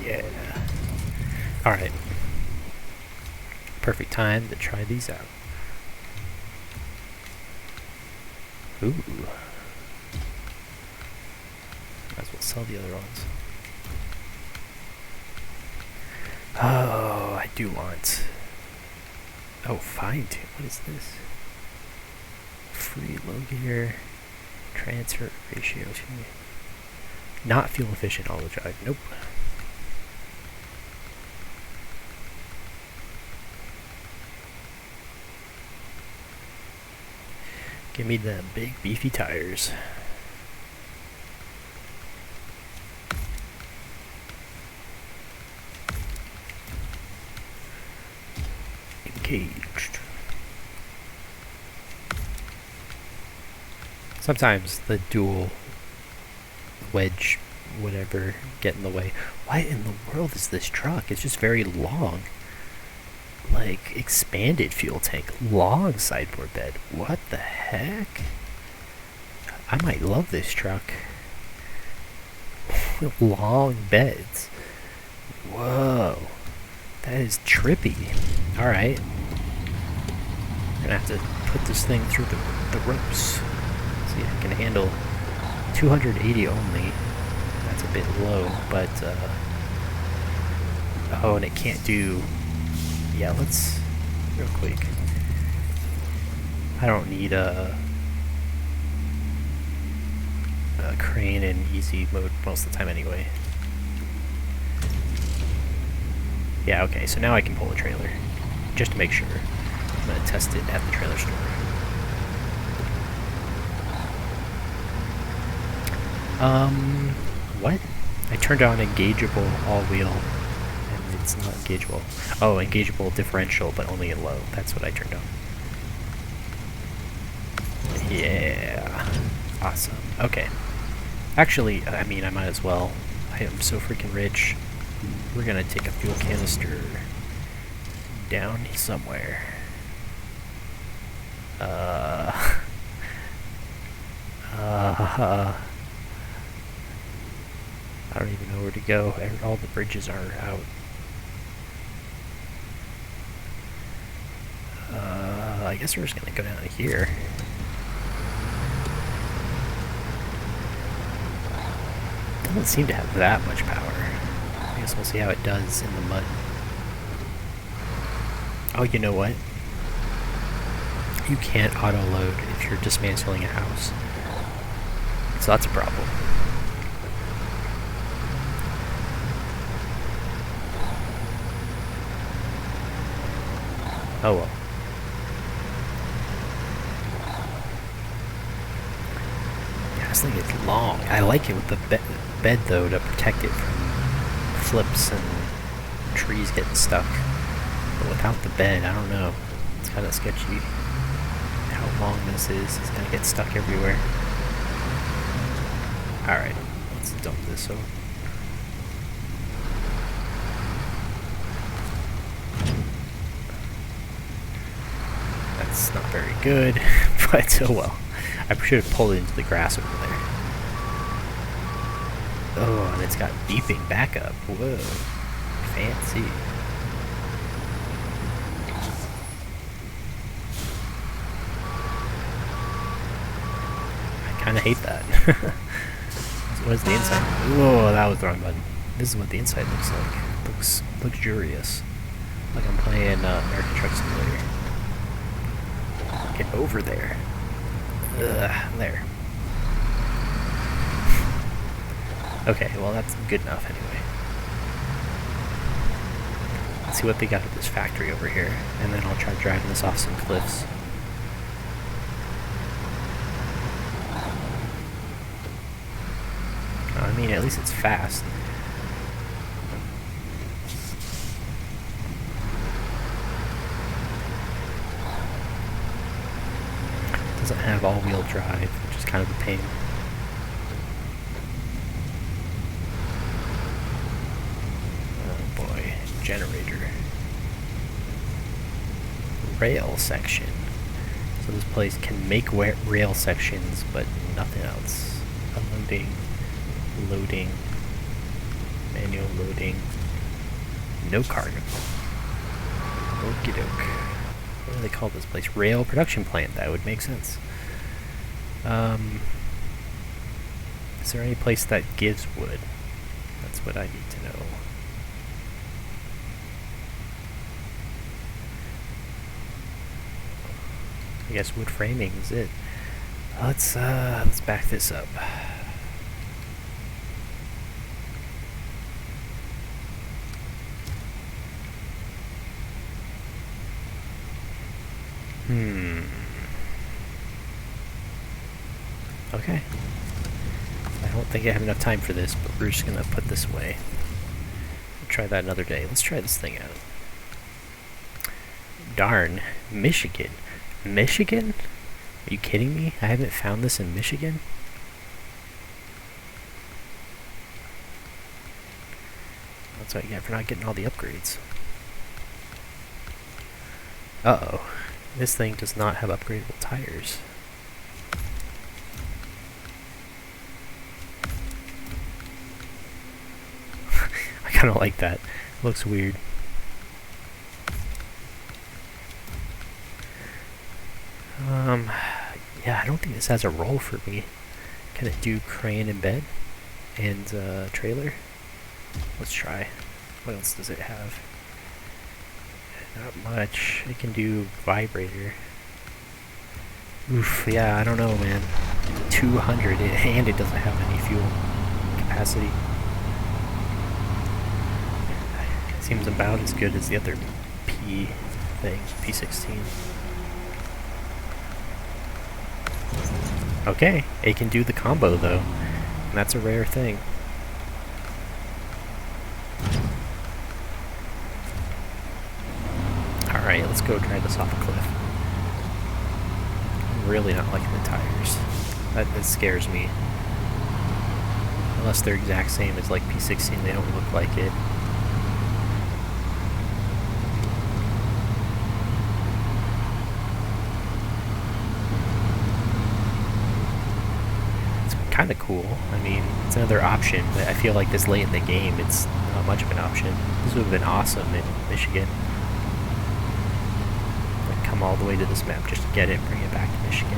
Speaker 1: yeah. Alright. Perfect time to try these out. Ooh. Might as well sell the other ones. Oh, I do want... Oh, fine tune. What is this? Free low gear. Transfer ratio. Not fuel efficient all-wheel drive. Nope. Give me them big beefy tires. Engaged. Sometimes the dual wedge, whatever, get in the way. Why in the world is this truck? It's just very long. Like, expanded fuel tank, long sideboard bed. What the heck? I might love this truck. Long beds. Whoa. That is trippy. Alright. Gonna have to put this thing through the ropes. See if I can handle 280 only. That's a bit low, but oh, and it can't do... Yeah, let's... Real quick. I don't need a crane in easy mode most of the time anyway. Yeah, okay, so now I can pull a trailer. Just to make sure. I'm gonna test it at the trailer store. What? I turned on engageable all-wheel, and it's not engageable. Oh, engageable differential, but only in low. That's what I turned on. Yeah. Awesome. Okay. Actually, I mean, I might as well. I am so freaking rich. We're gonna take a fuel canister down somewhere. I don't even know where to go. All the bridges are out. I guess we're just gonna go down here. Doesn't seem to have that much power. I guess we'll see how it does in the mud. Oh, you know what? You can't auto-load if you're dismantling a house. So that's a problem. Oh well. Yeah, this thing is long. I like it with the bed though, to protect it from flips and trees getting stuck. But without the bed, I don't know. It's kind of sketchy how long this is. It's gonna get stuck everywhere. Alright, let's dump this over. That's not very good, but oh well. I should have pulled it into the grass over there. Oh, and it's got beeping backup. Whoa. Fancy. I kind of hate that. What is the inside? Whoa, that was the wrong button. This is what the inside looks like. Looks luxurious. Like I'm playing American Truck Simulator. Get over there. Ugh, there. Okay, well that's good enough anyway. Let's see what they got at this factory over here, and then I'll try driving this off some cliffs. I mean, at least it's fast. Doesn't have all-wheel drive, which is kind of a pain. Oh boy, generator. Rail section. So this place can make rail sections, but nothing else. Unloading, loading, manual loading, no cargo. Okie doke. What do they call this place? Rail production plant. That would make sense. Is there any place that gives wood? That's what I need to know. I guess wood framing is it. Let's back this up. Okay. I don't think I have enough time for this, but we're just gonna put this away. We'll try that another day. Let's try this thing out. Darn. Michigan. Michigan? Are you kidding me? I haven't found this in Michigan? That's what I get for not getting all the upgrades. Uh-oh. This thing does not have upgradable tires. I kind of like that. Looks weird. Yeah, I don't think this has a role for me. Can it do crane and bed? And trailer? Let's try. What else does it have? Not much. It can do vibrator. Oof, yeah, I don't know, man. 200, and it doesn't have any fuel capacity. Seems about as good as the other P thing, P16. Okay, it can do the combo though, and that's a rare thing. Alright, let's go try this off a cliff. I'm really not liking the tires. That scares me. Unless they're exact same as like P16, they don't look like it. Kind of cool. I mean, it's another option, but I feel like this late in the game, it's not much of an option. This would have been awesome in Michigan. Like, come all the way to this map just to get it, bring it back to Michigan.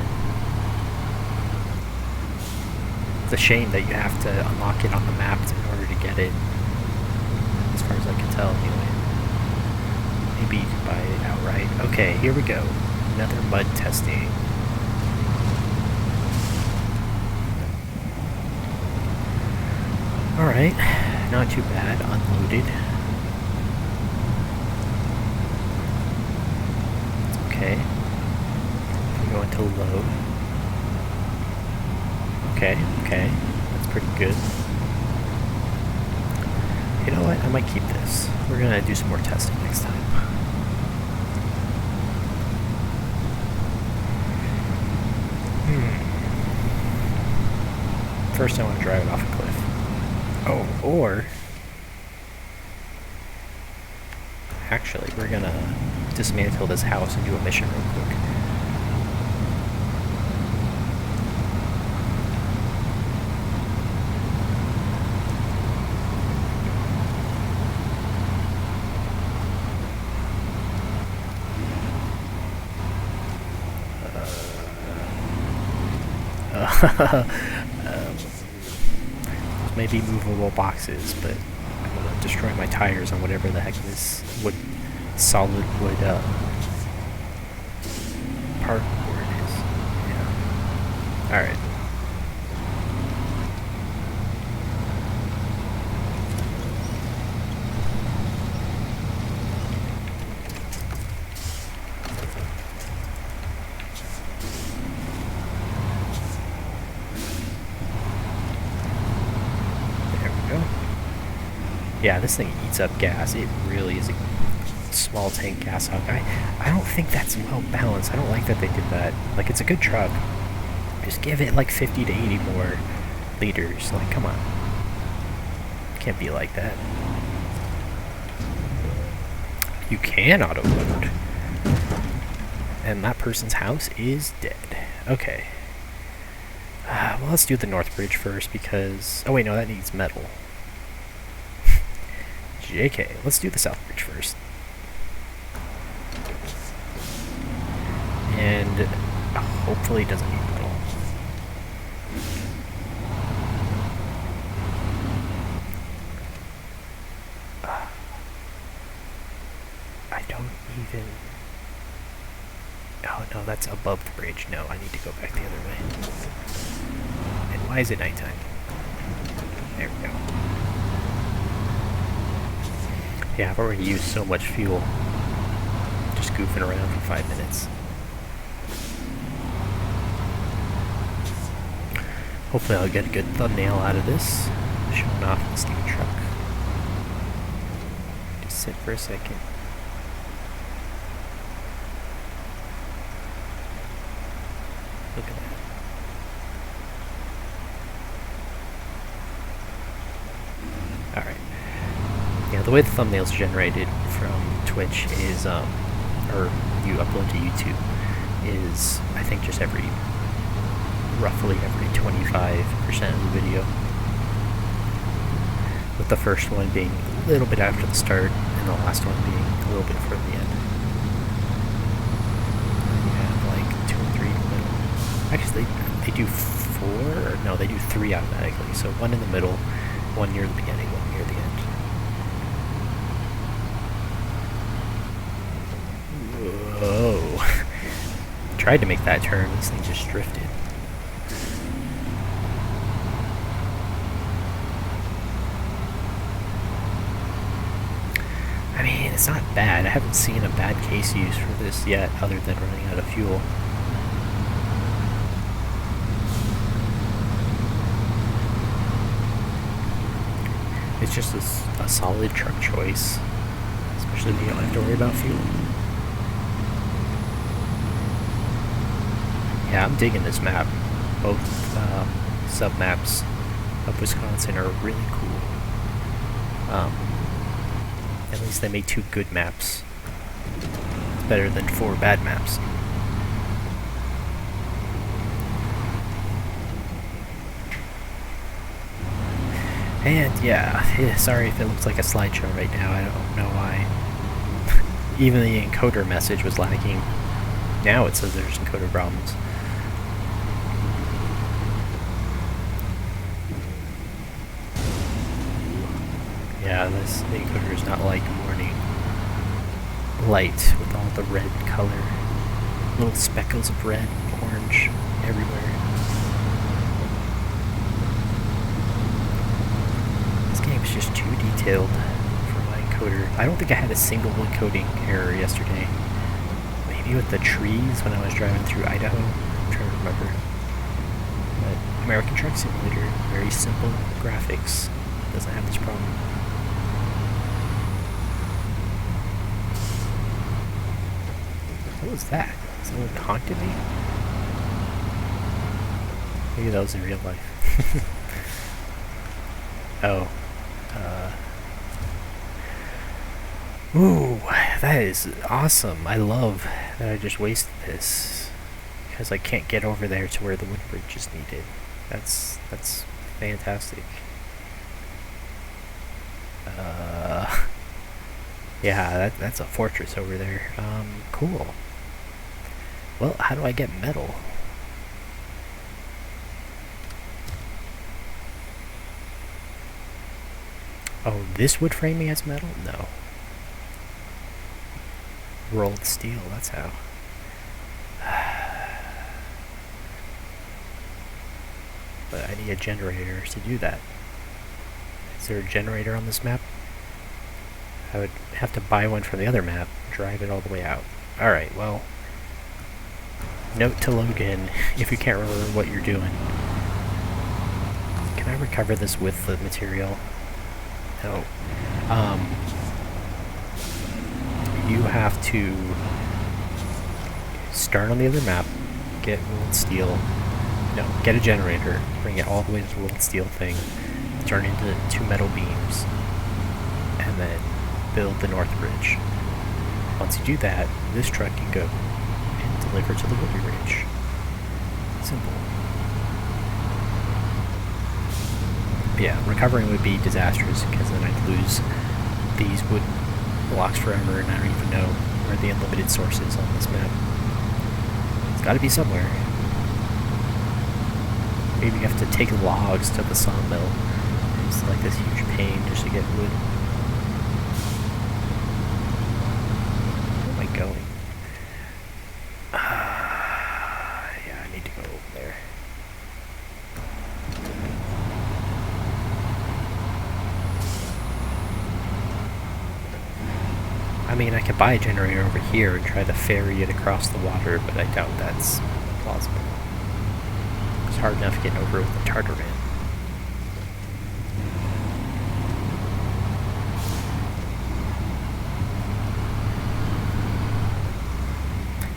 Speaker 1: It's a shame that you have to unlock it on the map in order to get it, as far as I can tell, anyway. Maybe you can buy it outright. Okay, here we go. Another mud testing. Alright, not too bad, unloaded. It's okay. We're going to load. Okay, that's pretty good. You know what, I might keep this. We're gonna do some more testing next time. First I want to drive it off a cliff. Oh, or actually, we're gonna dismantle this house and do a mission real quick. Maybe movable boxes, but I'm gonna destroy my tires on whatever the heck this solid wood part board is. Yeah. Alright. Yeah, this thing eats up gas. It really is a small tank gas hog. I don't think that's well balanced. I don't like that they did that. Like, it's a good truck. Just give it like 50 to 80 more liters. Like, come on. Can't be like that. You can auto-load. And that person's house is dead. Okay. Well, let's do the North Bridge first because... Oh, wait, no, that needs metal. JK. Let's do the South Bridge first. And hopefully it doesn't need metal. I don't even... Oh no, that's above the bridge. No, I need to go back the other way. And why is it nighttime? There we go. Yeah, I've already used so much fuel. Just goofing around for 5 minutes. Hopefully I'll get a good thumbnail out of this. Showing off this new truck. Just sit for a second. Look at that. Alright. Yeah, the way the thumbnail's generated from Twitch is, or you upload to YouTube, is, I think, just roughly every 25% of the video. With the first one being a little bit after the start, and the last one being a little bit before the end. You have like 2 and 3 in the middle. Actually, they do 4, or no, they do 3 automatically. So 1 in the middle, 1 near the beginning, 1 near the end. Whoa. Tried to make that turn, this thing just drifted. I mean, it's not bad. I haven't seen a bad case use for this yet, other than running out of fuel. It's just a solid truck choice, especially when you don't have to worry about fuel. Yeah, I'm digging this map. Both sub-maps of Wisconsin are really cool. At least they made 2 good maps. It's better than 4 bad maps. And yeah, sorry if it looks like a slideshow right now, I don't know why. Even the encoder message was lagging. Now it says there's encoder problems. Yeah, the encoder is not like morning light with all the red color. Little speckles of red, orange, everywhere. This game is just too detailed for my encoder. I don't think I had a single encoding error yesterday. Maybe with the trees when I was driving through Idaho. I'm trying to remember. But American Truck Simulator, very simple graphics. Doesn't have this problem. What was that? Someone haunted me? Maybe that was in real life. Oh. Ooh, that is awesome. I love that I just wasted this. Because I can't get over there to where the wood bridge is needed. That's fantastic. Yeah, that's a fortress over there. Cool. Well, how do I get metal? Oh, this wood framing has metal? No. Rolled steel, that's how. But I need a generator to do that. Is there a generator on this map? I would have to buy one from the other map, drive it all the way out. Alright, well... Note to Logan, if you can't remember what you're doing. Can I recover this with the material? No. You have to start on the other map, get rolled steel, get a generator, bring it all the way to the rolled steel thing, turn into 2 metal beams, and then build the north bridge. Once you do that, this truck can go and deliver to the woody ridge. Simple. But yeah, recovering would be disastrous because then I'd lose these wood blocks forever, and I don't even know where the unlimited source is on this map. It's gotta be somewhere. Maybe you have to take logs to the sawmill. It's like this huge pain just to get wood. Where am I going? Yeah, I need to go over there. I mean, I could buy a generator over here and try to ferry it across the water, but I doubt that's plausible. It's hard enough getting over with the Tartaran.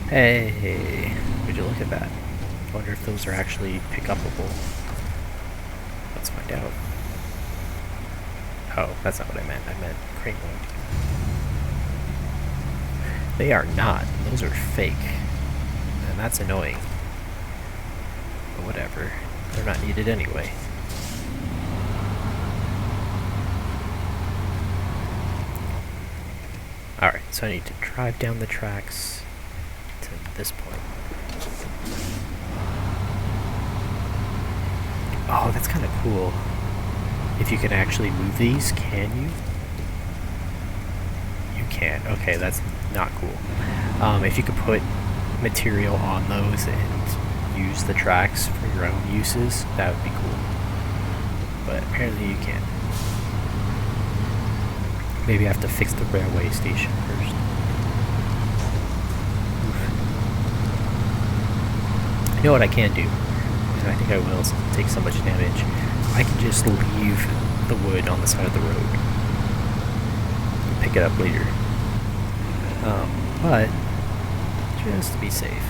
Speaker 1: Hey, would you look at that? I wonder if those are actually pick-upable. Let's find out. Oh, that's not what I meant. I meant crate mode. They are not. Those are fake. And that's annoying. But whatever. They're not needed anyway. Alright, so I need to drive down the tracks to this point. Oh, that's kind of cool. If you can actually move these, can you? You can. Okay, that's not cool. If you could put material on those and use the tracks for your own uses, that would be cool. But apparently you can't. Maybe I have to fix the railway station first. You know what I can do, and I think I will since it takes so much damage. I can just leave the wood on the side of the road and pick it up later. But just to be safe,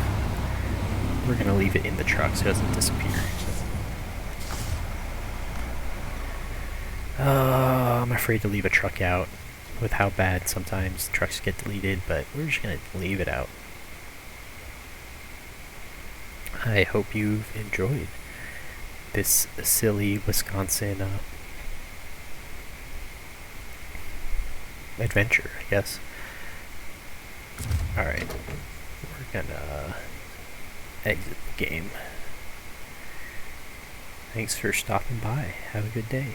Speaker 1: we're gonna leave it in the truck so it doesn't disappear. I'm afraid to leave a truck out with how bad sometimes trucks get deleted, but we're just gonna leave it out. I hope you've enjoyed this silly Wisconsin adventure, I guess. Alright, we're gonna exit the game. Thanks for stopping by. Have a good day.